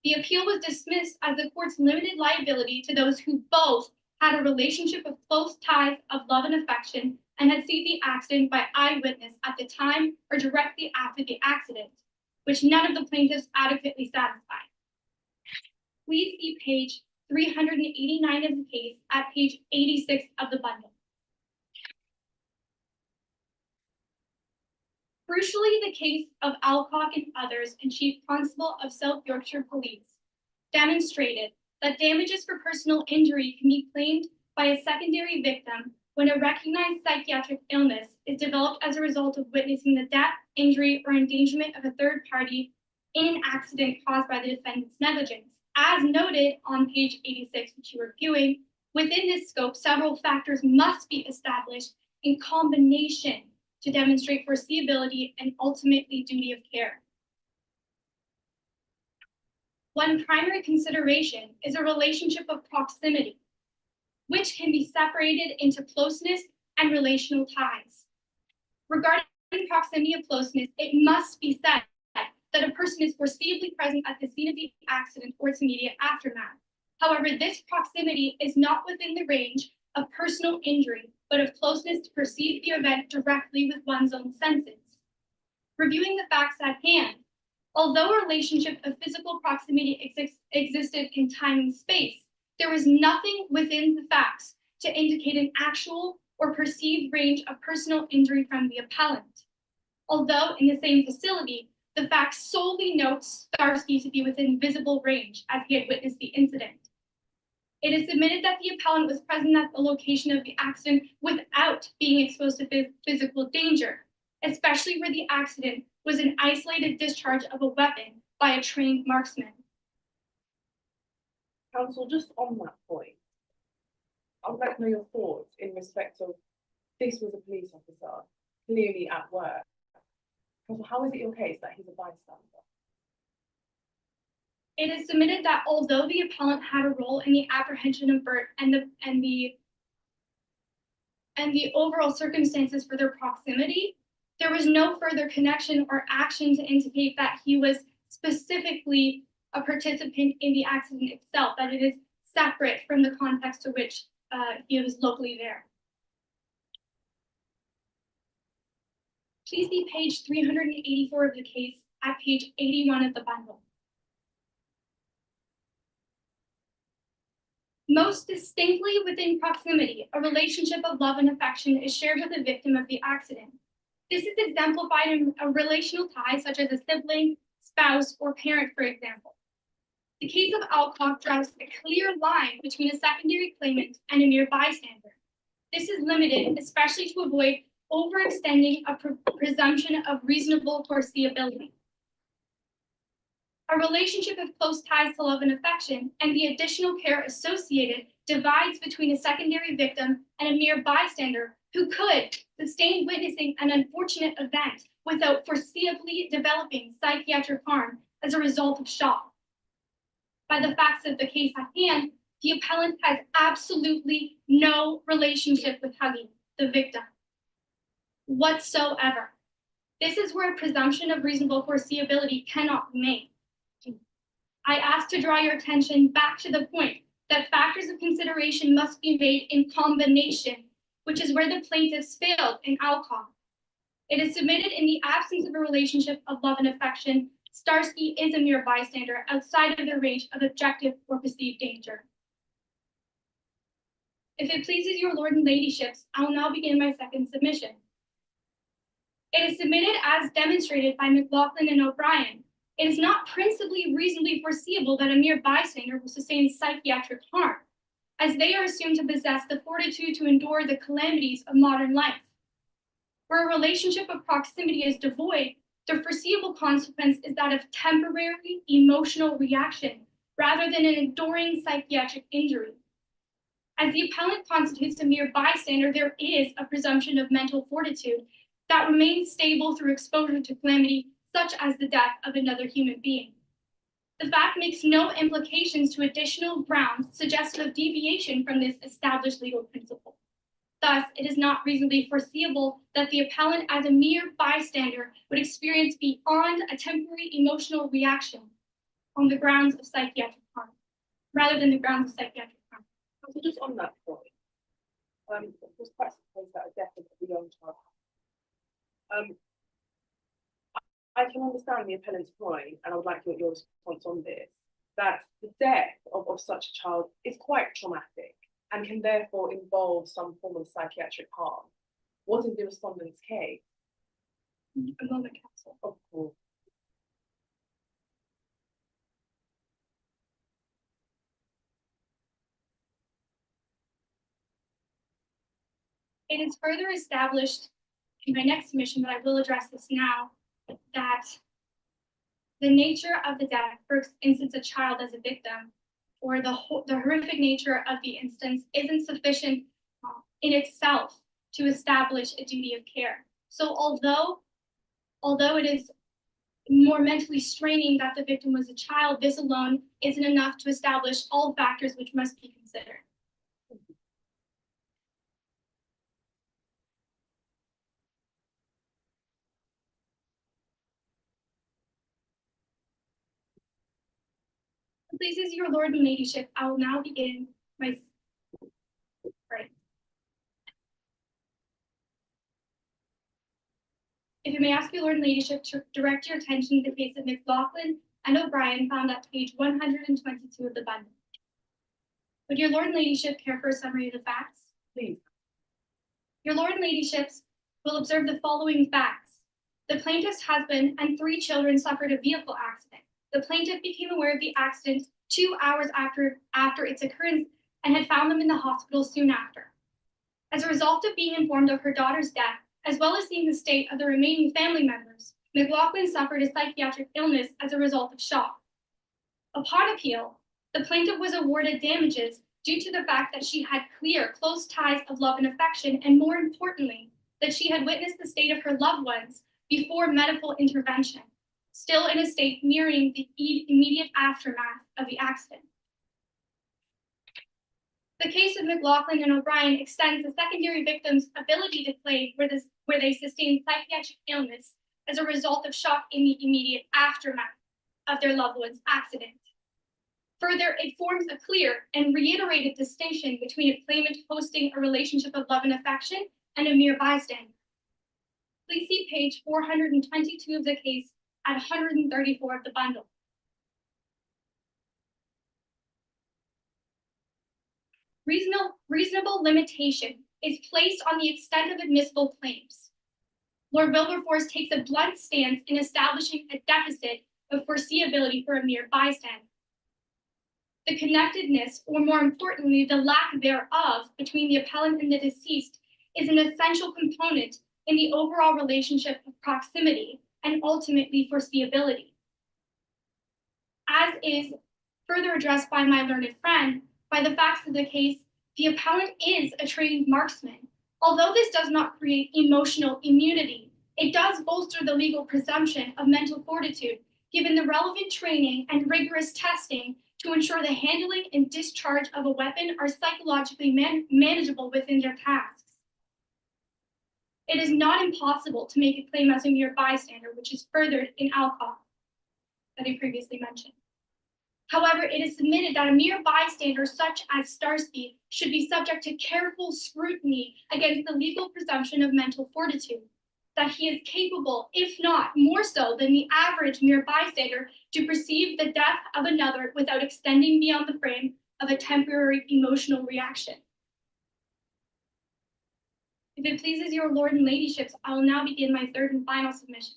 The appeal was dismissed as the court's limited liability to those who both had a relationship of close ties of love and affection and had seen the accident by eyewitness at the time or directly after the accident, which none of the plaintiffs adequately satisfied. Please see page 389 of the case at page 86 of the bundle. Crucially, the case of Alcock and others in Chief Constable of South Yorkshire Police demonstrated that damages for personal injury can be claimed by a secondary victim when a recognized psychiatric illness is developed as a result of witnessing the death, injury, or endangerment of a third party in an accident caused by the defendant's negligence. As noted on page 86, which you were viewing, within this scope, several factors must be established in combination to demonstrate foreseeability and ultimately duty of care. One primary consideration is a relationship of proximity, which can be separated into closeness and relational ties. Regarding proximity of closeness, it must be said that a person is foreseeably present at the scene of the accident or its immediate aftermath. However, this proximity is not within the range of personal injury, but of closeness to perceive the event directly with one's own senses. Reviewing the facts at hand, although a relationship of physical proximity existed in time and space, there was nothing within the facts to indicate an actual or perceived range of personal injury from the appellant. Although in the same facility, the facts solely note Starsky to be within visible range as he had witnessed the incident. It is submitted that the appellant was present at the location of the accident without being exposed to physical danger. especially where the accident was an isolated discharge of a weapon by a trained marksman. Counsel, just on that point, I would like to know your thoughts in respect of this was a police officer clearly at work. Counsel, how is it your case that he's a bystander? It is submitted that although the appellant had a role in the apprehension of Bert and the overall circumstances for their proximity, there was no further connection or action to indicate that he was specifically a participant in the accident itself, that it is separate from the context to which he was locally there. Please see page 384 of the case at page 81 of the bundle. Most distinctly within proximity, a relationship of love and affection is shared with the victim of the accident. This is exemplified in a relational tie such as a sibling, spouse, or parent, for example. The case of Alcock draws a clear line between a secondary claimant and a mere bystander. This is limited, especially to avoid overextending a presumption of reasonable foreseeability. A relationship of close ties to love and affection and the additional care associated divides between a secondary victim and a mere bystander who could sustain witnessing an unfortunate event without foreseeably developing psychiatric harm as a result of shock. By the facts of the case at hand, the appellant has absolutely no relationship with Huggy, the victim, whatsoever. This is where a presumption of reasonable foreseeability cannot be made. I ask to draw your attention back to the point that factors of consideration must be made in combination, which is where the plaintiffs failed in Alcock. It is submitted in the absence of a relationship of love and affection, Starsky is a mere bystander outside of the range of objective or perceived danger. If it pleases your lord and ladyships, I will now begin my second submission. It is submitted as demonstrated by McLaughlin and O'Brien. It is not principally reasonably foreseeable that a mere bystander will sustain psychiatric harm, as they are assumed to possess the fortitude to endure the calamities of modern life. Where a relationship of proximity is devoid, the foreseeable consequence is that of temporary emotional reaction rather than an enduring psychiatric injury. As the appellant constitutes a mere bystander, there is a presumption of mental fortitude that remains stable through exposure to calamity, such as the death of another human being. The fact makes no implications to additional grounds suggestive of deviation from this established legal principle. Thus, it is not reasonably foreseeable that the appellant as a mere bystander would experience beyond a temporary emotional reaction on the grounds of psychiatric harm, rather than the grounds of psychiatric harm. So just on that point, there's quite some things that are definitely beyond child. I can understand the appellant's point, and I would like your response on this, that the death of such a child is quite traumatic and can therefore involve some form of psychiatric harm. What is the respondent's case? A moment, counsel. Of course. It is further established in my next submission, but I will address this now, that the nature of the death, for instance, a child as a victim, or the horrific nature of the instance isn't sufficient in itself to establish a duty of care. So although it is more mentally straining that the victim was a child, this alone isn't enough to establish all factors which must be considered. Pleases your lord and ladyship, I will now begin my. Right. If I may ask your lord and ladyship to direct your attention to the case of McLaughlin and O'Brien found at page 122 of the bundle. Would your lord and ladyship care for a summary of the facts? Please. Your lord and ladyships will observe the following facts. The plaintiff's husband and 3 children suffered a vehicle accident. The plaintiff became aware of the accident 2 hours after its occurrence and had found them in the hospital soon after. As a result of being informed of her daughter's death, as well as seeing the state of the remaining family members, McLaughlin suffered a psychiatric illness as a result of shock. Upon appeal, the plaintiff was awarded damages due to the fact that she had clear, close ties of love and affection, and more importantly, that she had witnessed the state of her loved ones before medical intervention, still in a state mirroring the immediate aftermath of the accident. The case of McLaughlin and O'Brien extends the secondary victim's ability to claim where they sustained psychiatric illness as a result of shock in the immediate aftermath of their loved one's accident. Further, it forms a clear and reiterated distinction between a claimant hosting a relationship of love and affection and a mere bystander. Please see page 422 of the case at 134 of the bundle. Reasonable limitation is placed on the extent of admissible claims. Lord Wilberforce takes a blunt stance in establishing a deficit of foreseeability for a mere bystander. The connectedness, or more importantly, the lack thereof, between the appellant and the deceased is an essential component in the overall relationship of proximity and ultimately foreseeability. As is further addressed by my learned friend, by the facts of the case, the appellant is a trained marksman. Although this does not create emotional immunity, it does bolster the legal presumption of mental fortitude, given the relevant training and rigorous testing to ensure the handling and discharge of a weapon are psychologically manageable within their tasks. It is not impossible to make a claim as a mere bystander, which is furthered in Alcock, that I previously mentioned. However, it is submitted that a mere bystander such as Starsky should be subject to careful scrutiny against the legal presumption of mental fortitude, that he is capable, if not more so than the average mere bystander, to perceive the death of another without extending beyond the frame of a temporary emotional reaction. If it pleases your lord and ladyships, I will now begin my third and final submission.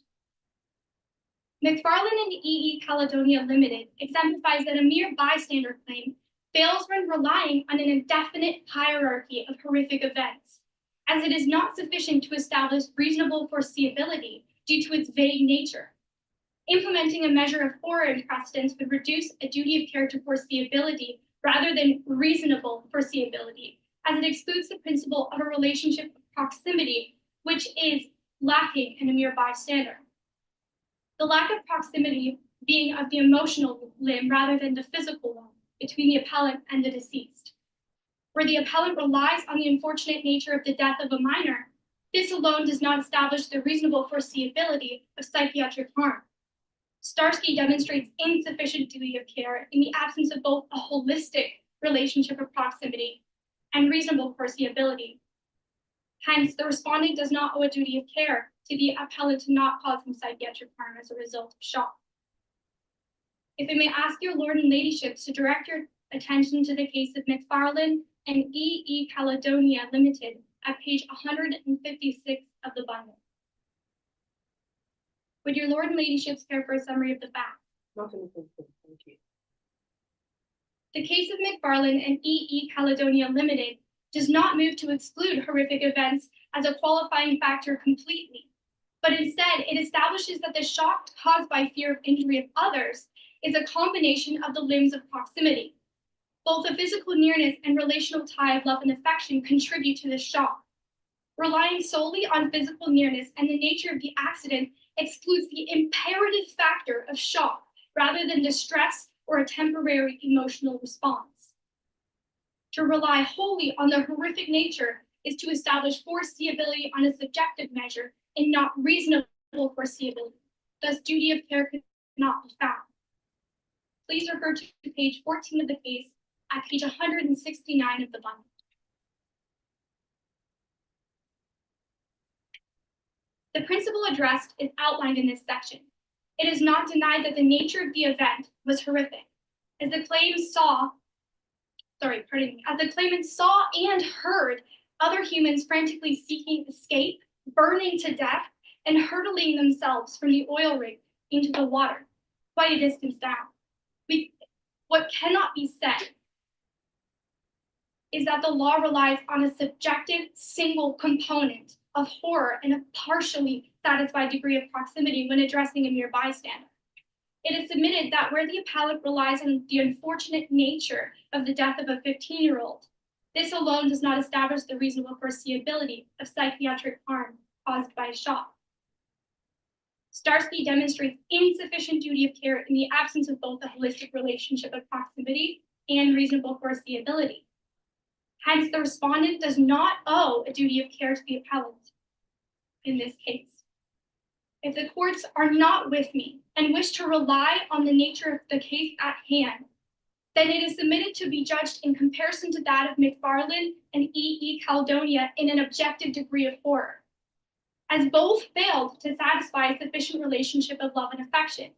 McFarlane and E.E. Caledonia Limited exemplifies that a mere bystander claim fails when relying on an indefinite hierarchy of horrific events, as it is not sufficient to establish reasonable foreseeability due to its vague nature. Implementing a measure of horror in precedence would reduce a duty of care to foreseeability rather than reasonable foreseeability, as it excludes the principle of a relationship of proximity, which is lacking in a mere bystander. The lack of proximity being of the emotional limb rather than the physical one between the appellant and the deceased. Where the appellant relies on the unfortunate nature of the death of a minor, this alone does not establish the reasonable foreseeability of psychiatric harm. Starsky demonstrates insufficient duty of care in the absence of both a holistic relationship of proximity and reasonable foreseeability. Hence, the respondent does not owe a duty of care to the appellant to not cause him psychiatric harm as a result of shock. If I may ask your lord and ladyships to direct your attention to the case of McFarlane and E.E. Caledonia Limited at page 156 of the bundle. Would your lord and ladyships care for a summary of the facts? Not in the principle, thank you. The case of McFarlane and E.E. Caledonia Limited does not move to exclude horrific events as a qualifying factor completely, but instead it establishes that the shock caused by fear of injury of others is a combination of the limbs of proximity. Both the physical nearness and relational tie of love and affection contribute to this shock. Relying solely on physical nearness and the nature of the accident excludes the imperative factor of shock rather than distress or a temporary emotional response. To rely wholly on the horrific nature is to establish foreseeability on a subjective measure and not reasonable foreseeability. Thus, duty of care could not be found. Please refer to page 14 of the case at page 169 of the bundle. The principle addressed is outlined in this section. It is not denied that the nature of the event was horrific, as the claimant saw and heard other humans frantically seeking escape, burning to death, and hurtling themselves from the oil rig into the water, quite a distance down. What cannot be said is that the law relies on a subjective single component of horror and a partially satisfied degree of proximity when addressing a mere bystander. It is submitted that where the appellate relies on the unfortunate nature of the death of a 15-year-old, this alone does not establish the reasonable foreseeability of psychiatric harm caused by shock. Starsky demonstrates insufficient duty of care in the absence of both a holistic relationship of proximity and reasonable foreseeability. Hence, the respondent does not owe a duty of care to the appellant in this case. If the courts are not with me and wish to rely on the nature of the case at hand, then it is submitted to be judged in comparison to that of McFarland and E.E. Caledonia in an objective degree of horror, as both failed to satisfy a sufficient relationship of love and affection.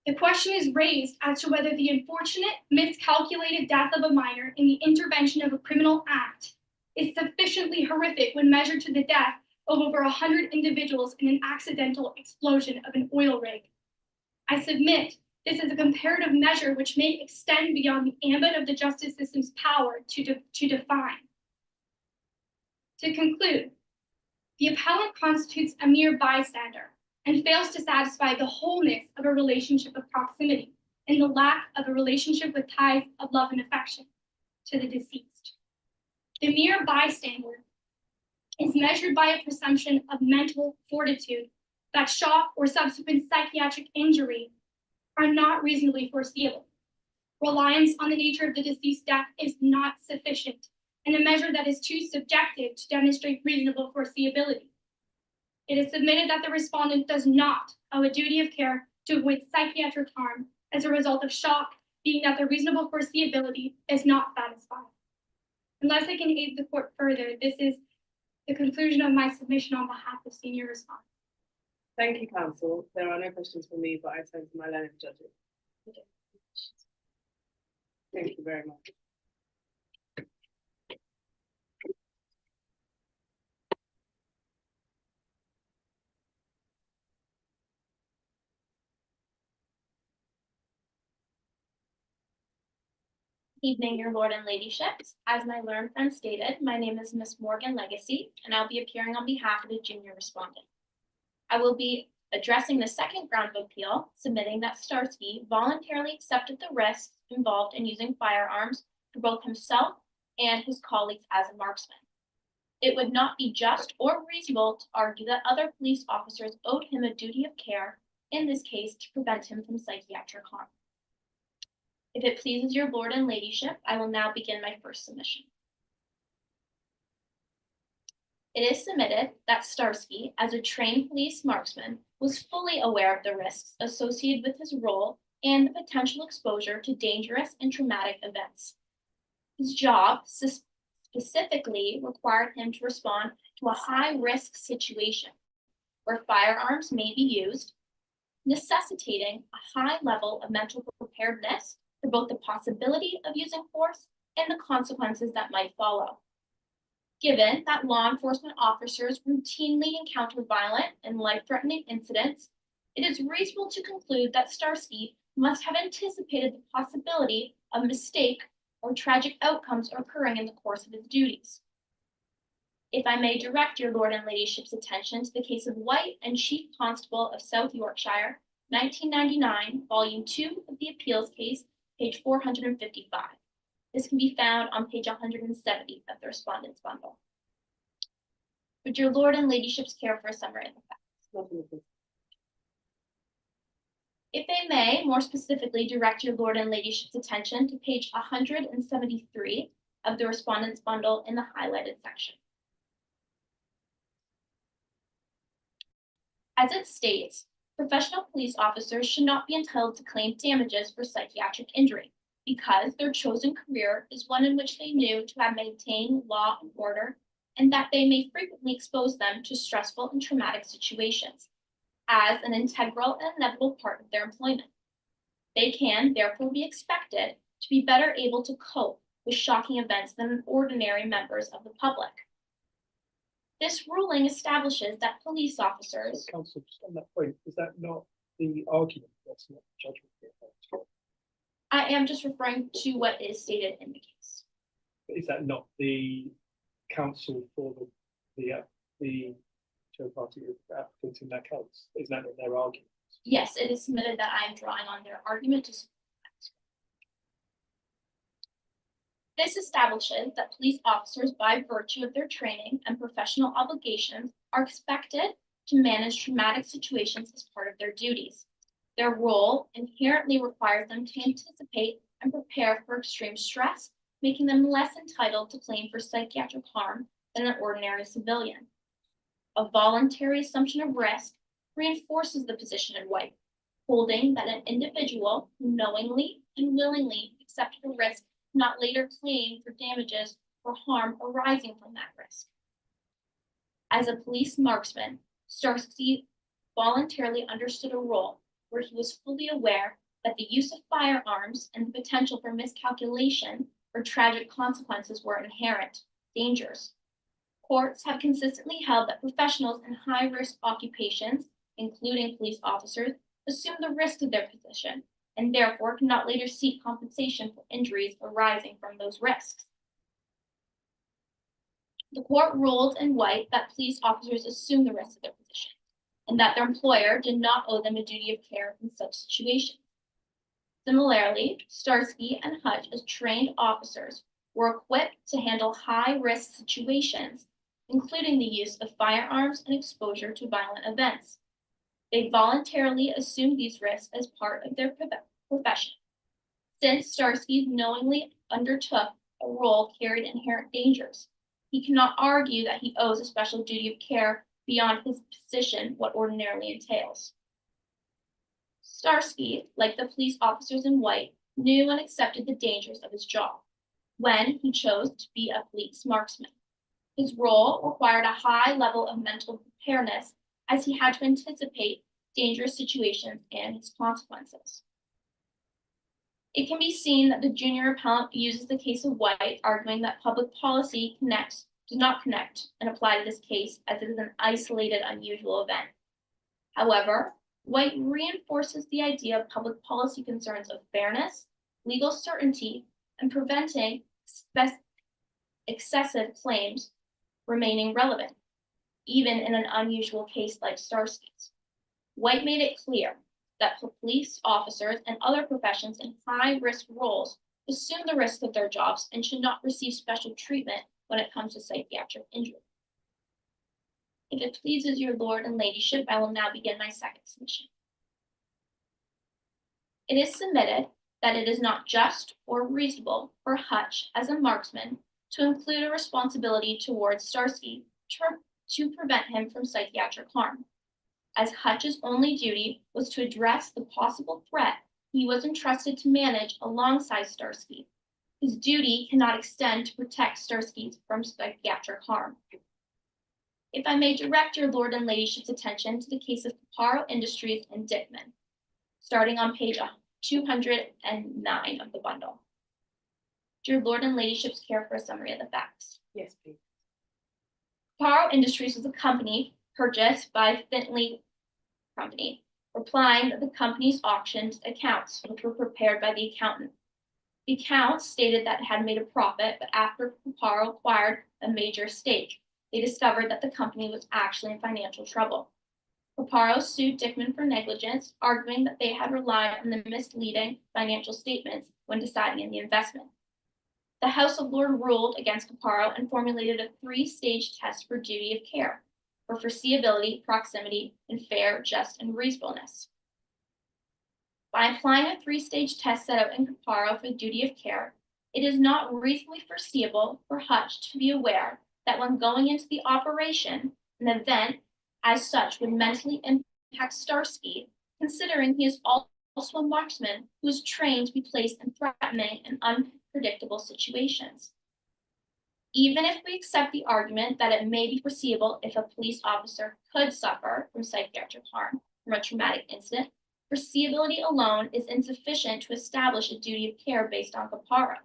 The question is raised as to whether the unfortunate, miscalculated death of a minor in the intervention of a criminal act is sufficiently horrific when measured to the death of over 100 individuals in an accidental explosion of an oil rig. I submit this is a comparative measure which may extend beyond the ambit of the justice system's power to define. To conclude, the appellant constitutes a mere bystander and fails to satisfy the wholeness of a relationship of proximity and the lack of a relationship with ties of love and affection to the deceased. The mere bystander is measured by a presumption of mental fortitude that shock or subsequent psychiatric injury are not reasonably foreseeable. Reliance on the nature of the deceased death is not sufficient, and a measure that is too subjective to demonstrate reasonable foreseeability. It is submitted that the respondent does not owe a duty of care to avoid psychiatric harm as a result of shock, being that the reasonable foreseeability is not satisfied. Unless I can aid the court further, this is the conclusion of my submission on behalf of senior respondent. Thank you, counsel. There are no questions for me, but I turn to my learned judges. Thank you very much. Evening, your lord and ladyships. As my learned friend stated, my name is Miss Morgan Legacy, and I'll be appearing on behalf of the junior respondent. I will be addressing the second ground of appeal, submitting that Starsky voluntarily accepted the risks involved in using firearms for both himself and his colleagues as a marksman. It would not be just or reasonable to argue that other police officers owed him a duty of care, in this case to prevent him from psychiatric harm. If it pleases your lord and ladyship, I will now begin my first submission. It is submitted that Starsky, as a trained police marksman, was fully aware of the risks associated with his role and the potential exposure to dangerous and traumatic events. His job specifically required him to respond to a high-risk situation where firearms may be used, necessitating a high level of mental preparedness for both the possibility of using force and the consequences that might follow. Given that law enforcement officers routinely encounter violent and life-threatening incidents, it is reasonable to conclude that Starsky must have anticipated the possibility of mistake or tragic outcomes occurring in the course of his duties. If I may direct your lord and ladyship's attention to the case of White and Chief Constable of South Yorkshire, 1999, Volume 2 of the appeals case, page 455. This can be found on page 170 of the respondent's bundle. Would your lord and ladyship's care for a summary of the facts? If they may, more specifically, direct your lord and ladyship's attention to page 173 of the respondent's bundle in the highlighted section. As it states, professional police officers should not be entitled to claim damages for psychiatric injury because their chosen career is one in which they knew to have maintained law and order, and that they may frequently expose them to stressful and traumatic situations as an integral and inevitable part of their employment. They can therefore be expected to be better able to cope with shocking events than ordinary members of the public. This ruling establishes that police officers— Counsel, just on that point, is that not the argument? That's not the judgment. I am just referring to what is stated in the case. Is that not the counsel for the the two party applicants in that case? Is that in their argument? Yes, it is submitted that I am drawing on their argument to support that. This establishes that police officers, by virtue of their training and professional obligations, are expected to manage traumatic situations as part of their duties. Their role inherently requires them to anticipate and prepare for extreme stress, making them less entitled to claim for psychiatric harm than an ordinary civilian. A voluntary assumption of risk reinforces the position in White, holding that an individual who knowingly and willingly accepted a risk not later claim for damages or harm arising from that risk. As a police marksman, Starsky voluntarily understood a role where he was fully aware that the use of firearms and the potential for miscalculation or tragic consequences were inherent dangers. Courts have consistently held that professionals in high-risk occupations, including police officers, assume the risk of their position and therefore cannot later seek compensation for injuries arising from those risks. The court ruled in White that police officers assume the risk of their position and that their employer did not owe them a duty of care in such situations. Similarly, Starsky and Hutch, as trained officers, were equipped to handle high-risk situations, including the use of firearms and exposure to violent events. They voluntarily assumed these risks as part of their profession. Since Starsky knowingly undertook a role carried inherent dangers, he cannot argue that he owes a special duty of care beyond his position what ordinarily entails. Starsky, like the police officers in White, knew and accepted the dangers of his job when he chose to be a police marksman. His role required a high level of mental preparedness as he had to anticipate dangerous situations and its consequences. It can be seen that the junior appellant uses the case of White, arguing that public policy does not connect and apply to this case as it is an isolated, unusual event. However, White reinforces the idea of public policy concerns of fairness, legal certainty, and preventing excessive claims remaining relevant, even in an unusual case like Starsky's. White made it clear that police officers and other professions in high-risk roles assume the risk of their jobs and should not receive special treatment when it comes to psychiatric injury. If it pleases your lord and ladyship, I will now begin my second submission. It is submitted that it is not just or reasonable for Hutch as a marksman to include a responsibility towards Starsky to prevent him from psychiatric harm, as Hutch's only duty was to address the possible threat he was entrusted to manage alongside Starsky. His duty cannot extend to protect Starsky from psychiatric harm. If I may direct your lord and ladyship's attention to the case of Caparo Industries and Dickman, starting on page 209 of the bundle. Do your lord and ladyship's care for a summary of the facts? Yes, please. Caparo Industries was a company purchased by Finley Company, replying that the company's auctioned accounts, which were prepared by the accountant. The accounts stated that it had made a profit, but after Caparo acquired a major stake, they discovered that the company was actually in financial trouble. Caparo sued Dickman for negligence, arguing that they had relied on the misleading financial statements when deciding on the investment. The House of Lords ruled against Caparo and formulated a three-stage test for duty of care, for foreseeability, proximity, and fair, just, and reasonableness. By applying a three-stage test set out in Caparo for the duty of care, it is not reasonably foreseeable for Hutch to be aware that when going into the operation, an event as such would mentally impact Starsky, considering he is also a marksman who is trained to be placed in threatening and unpredictable situations. Even if we accept the argument that it may be foreseeable if a police officer could suffer from psychiatric harm from a traumatic incident, foreseeability alone is insufficient to establish a duty of care based on Caparo.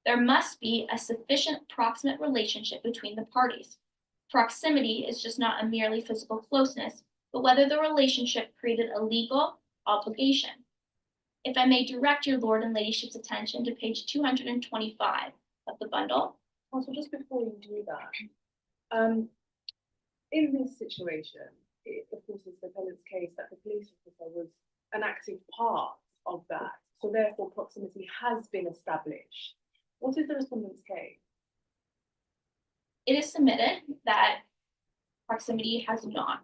There must be a sufficient proximate relationship between the parties. Proximity is just not a merely physical closeness, but whether the relationship created a legal obligation. If I may direct your lord and ladyship's attention to page 225 of the bundle. Also, just before you do that, In this situation, it of course is the defendant's case that the police officer was an active part of that, so therefore proximity has been established. What is the respondent's case? It is submitted that proximity has not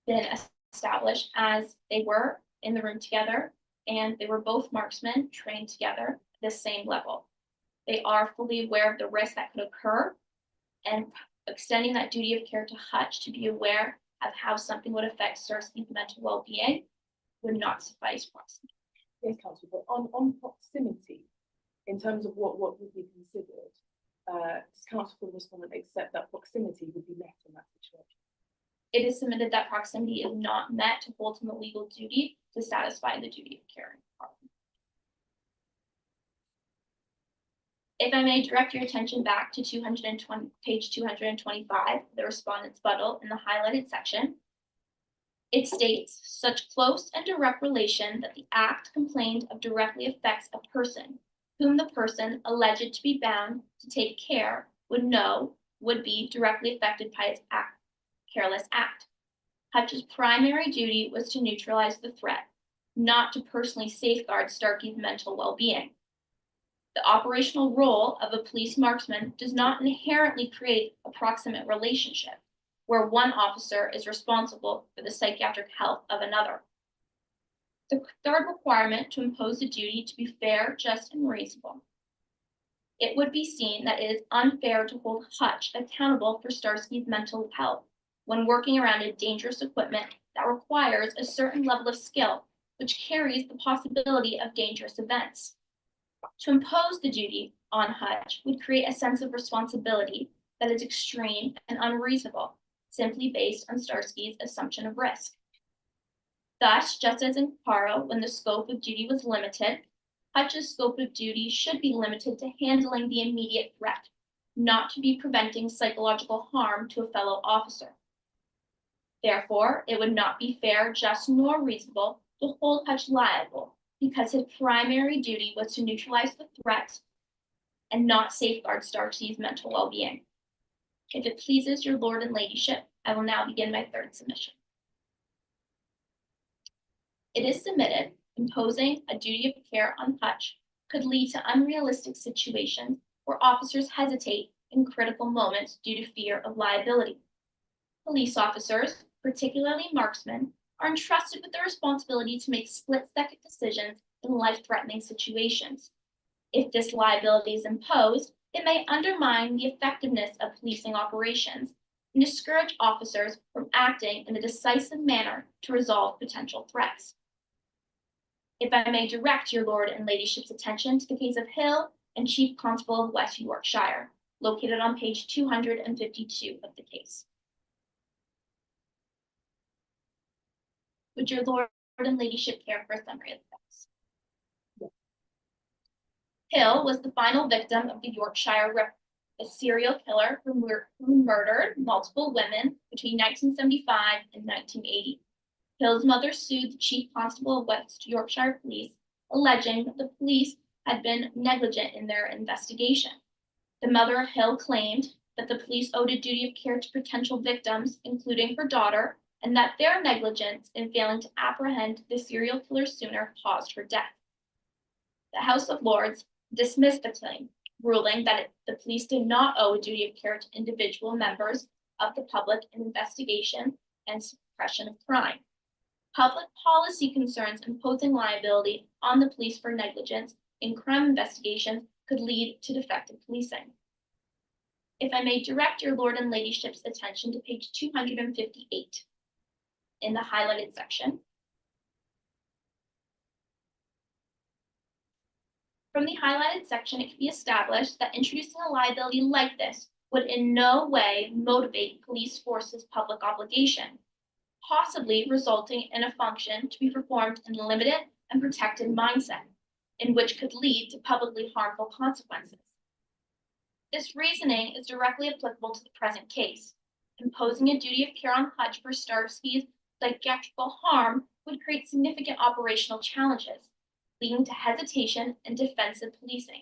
been established, as they were in the room together and they were both marksmen trained together at the same level. They are fully aware of the risks that could occur, and extending that duty of care to Hutch to be aware of how something would affect Starsky's mental well-being would not suffice proximity. Yes, counsel, but on proximity, in terms of what would be considered, does counsel for the respondent accept that proximity would be met in that situation? It is submitted that proximity is not met to hold him a legal duty to satisfy the duty of care. If I may direct your attention back to page 225, the respondent's rebuttal in the highlighted section. It states, such close and direct relation that the act complained of directly affects a person, whom the person alleged to be bound to take care would be directly affected by its careless act. Hutch's primary duty was to neutralize the threat, not to personally safeguard Starkey's mental well-being. The operational role of a police marksman does not inherently create a proximate relationship, where one officer is responsible for the psychiatric health of another. The third requirement to impose the duty to be fair, just, and reasonable. It would be seen that it is unfair to hold Hutch accountable for Starsky's mental health when working around a dangerous equipment that requires a certain level of skill, which carries the possibility of dangerous events. To impose the duty on Hutch would create a sense of responsibility that is extreme and unreasonable, simply based on Starsky's assumption of risk. Thus, just as in Caro, when the scope of duty was limited, Hutch's scope of duty should be limited to handling the immediate threat, not to be preventing psychological harm to a fellow officer. Therefore, it would not be fair, just, nor reasonable to hold Hutch liable, because his primary duty was to neutralize the threat and not safeguard Starsky's mental well-being. If it pleases your lord and ladyship, I will now begin my third submission. It is submitted imposing a duty of care on Hutch could lead to unrealistic situations where officers hesitate in critical moments due to fear of liability. Police officers, particularly marksmen, are entrusted with the responsibility to make split-second decisions in life-threatening situations. If this liability is imposed, it may undermine the effectiveness of policing operations and discourage officers from acting in a decisive manner to resolve potential threats. If I may direct your lord and ladyship's attention to the case of Hill and Chief Constable of West Yorkshire, located on page 252 of the case. Would your lord and ladyship care for a summary of the facts? Yeah. Hill was the final victim of the Yorkshire Ripper, a serial killer who murdered multiple women between 1975 and 1980. Hill's mother sued the Chief Constable of West Yorkshire Police, alleging that the police had been negligent in their investigation. The mother of Hill claimed that the police owed a duty of care to potential victims, including her daughter, and that their negligence in failing to apprehend the serial killer sooner caused her death. The House of Lords dismissed the claim, ruling that the police did not owe a duty of care to individual members of the public in investigation and suppression of crime. Public policy concerns imposing liability on the police for negligence in crime investigations could lead to defective policing. If I may direct your lord and ladyship's attention to page 258 in the highlighted section. From the highlighted section, it can be established that introducing a liability like this would in no way motivate police force's public obligation, possibly resulting in a function to be performed in a limited and protected mindset, in which could lead to publicly harmful consequences. This reasoning is directly applicable to the present case. Imposing a duty of care on Hutch for Starsky's psychiatrical harm would create significant operational challenges, leading to hesitation and defensive policing,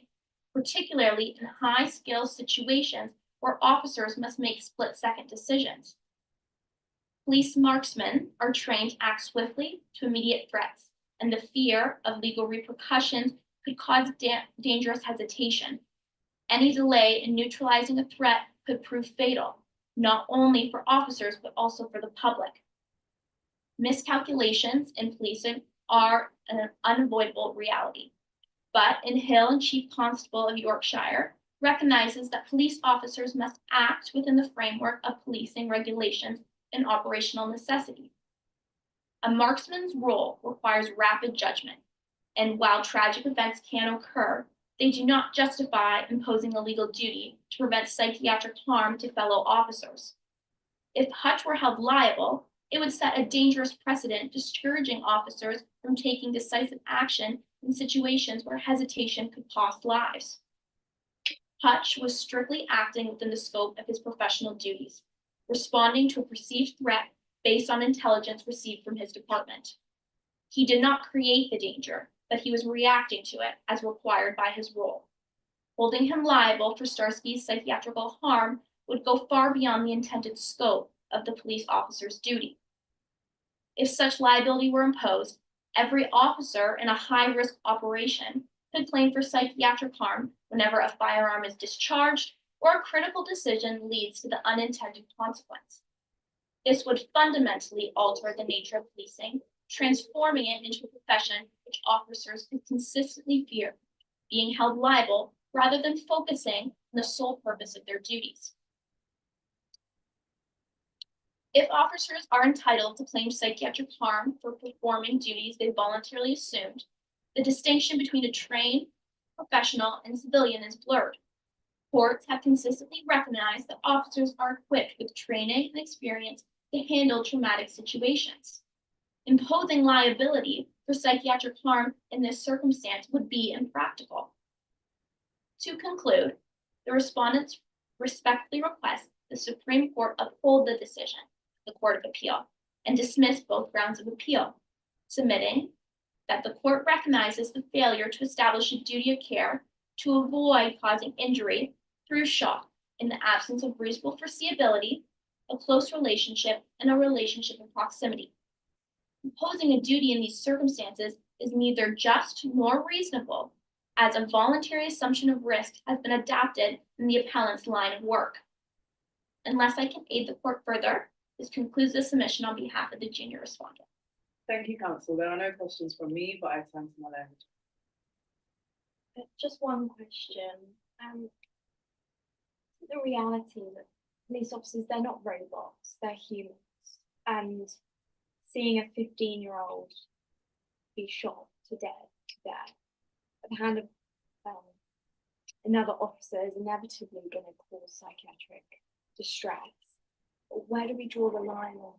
particularly in high-skill situations where officers must make split-second decisions, Police marksmen are trained to act swiftly to immediate threats, and the fear of legal repercussions could cause dangerous hesitation. Any delay in neutralizing a threat could prove fatal, not only for officers, but also for the public. Miscalculations in policing are an unavoidable reality. But in Hill and Chief Constable of Yorkshire recognizes that police officers must act within the framework of policing regulations and operational necessity. A marksman's role requires rapid judgment, and while tragic events can occur, they do not justify imposing a legal duty to prevent psychiatric harm to fellow officers. If Hutch were held liable, it would set a dangerous precedent discouraging officers from taking decisive action in situations where hesitation could cost lives. Hutch was strictly acting within the scope of his professional duties, responding to a perceived threat based on intelligence received from his department. He did not create the danger, but he was reacting to it as required by his role. Holding him liable for Starsky's psychiatrical harm would go far beyond the intended scope of the police officer's duty. If such liability were imposed, every officer in a high-risk operation could claim for psychiatric harm whenever a firearm is discharged or a critical decision leads to the unintended consequence. This would fundamentally alter the nature of policing, transforming it into a profession which officers could consistently fear being held liable rather than focusing on the sole purpose of their duties. If officers are entitled to claim psychiatric harm for performing duties they voluntarily assumed, the distinction between a trained professional and civilian is blurred. Courts have consistently recognized that officers are equipped with training and experience to handle traumatic situations. Imposing liability for psychiatric harm in this circumstance would be impractical. To conclude, the respondents respectfully request the Supreme Court uphold the decision of the Court of Appeal and dismiss both grounds of appeal, submitting that the court recognizes the failure to establish a duty of care to avoid causing injury through shock in the absence of reasonable foreseeability, a close relationship, and a relationship in proximity. Imposing a duty in these circumstances is neither just nor reasonable, as a voluntary assumption of risk has been adapted in the appellant's line of work. Unless I can aid the court further, this concludes the submission on behalf of the junior respondent. Thank you, counsel. There are no questions from me, but I turn to my left. Just one question. The reality that police officers, they're not robots, they're humans. And seeing a 15-year-old be shot to death at the hand of another officer is inevitably going to cause psychiatric distress. Where do we draw the line on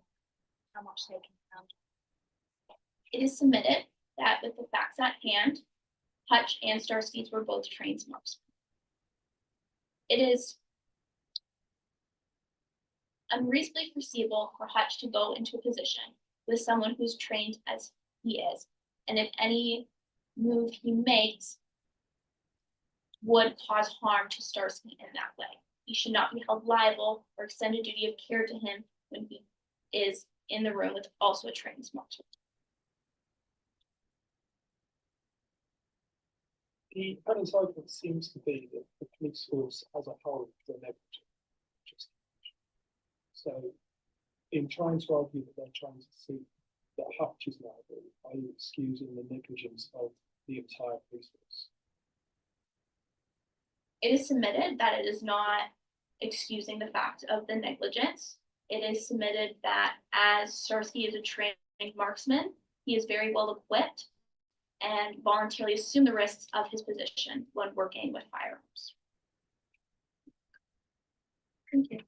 how much they can handle? It is submitted that with the facts at hand, Hutch and Starsky were both trained marksmen. It is unreasonably foreseeable for Hutch to go into a position with someone who's trained as he is, and if any move he makes would cause harm to Starsky in that way. He should not be held liable or extend a duty of care to him when he is in the room with also a trained marksman. The other argument seems to be that the police force as a whole is negligent. So, in trying to argue that they're trying to see that Hutch is liable, are you excusing the negligence of the entire police force? It is submitted that it is not excusing the fact of the negligence. It is submitted that as Starsky is a trained marksman, he is very well equipped and voluntarily assumed the risks of his position when working with firearms. Thank you.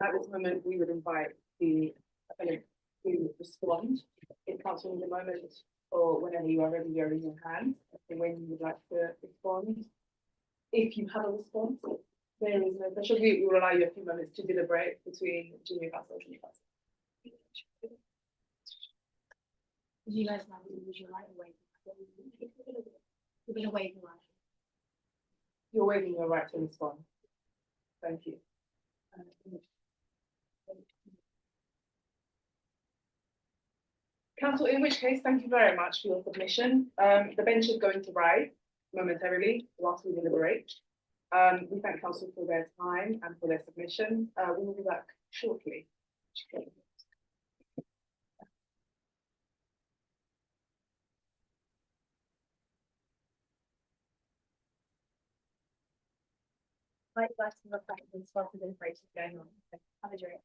At this moment, we would invite the appellant to respond. If counsel in the moment or whenever you are ready, you raise your hand as to when you would like to respond. If you have a response, there is no pressure. We will allow you a few moments to deliberate between junior counsel and junior counsel. You guys might use your right away. You're going to waive your right. You're waiving your right to respond. Thank you. Council, in which case, thank you very much for your submission. The bench is going to rise momentarily whilst we deliberate. We thank council for their time and for their submission. We will be back shortly. I'd like to reflect on the deliberation going on. Have a drink.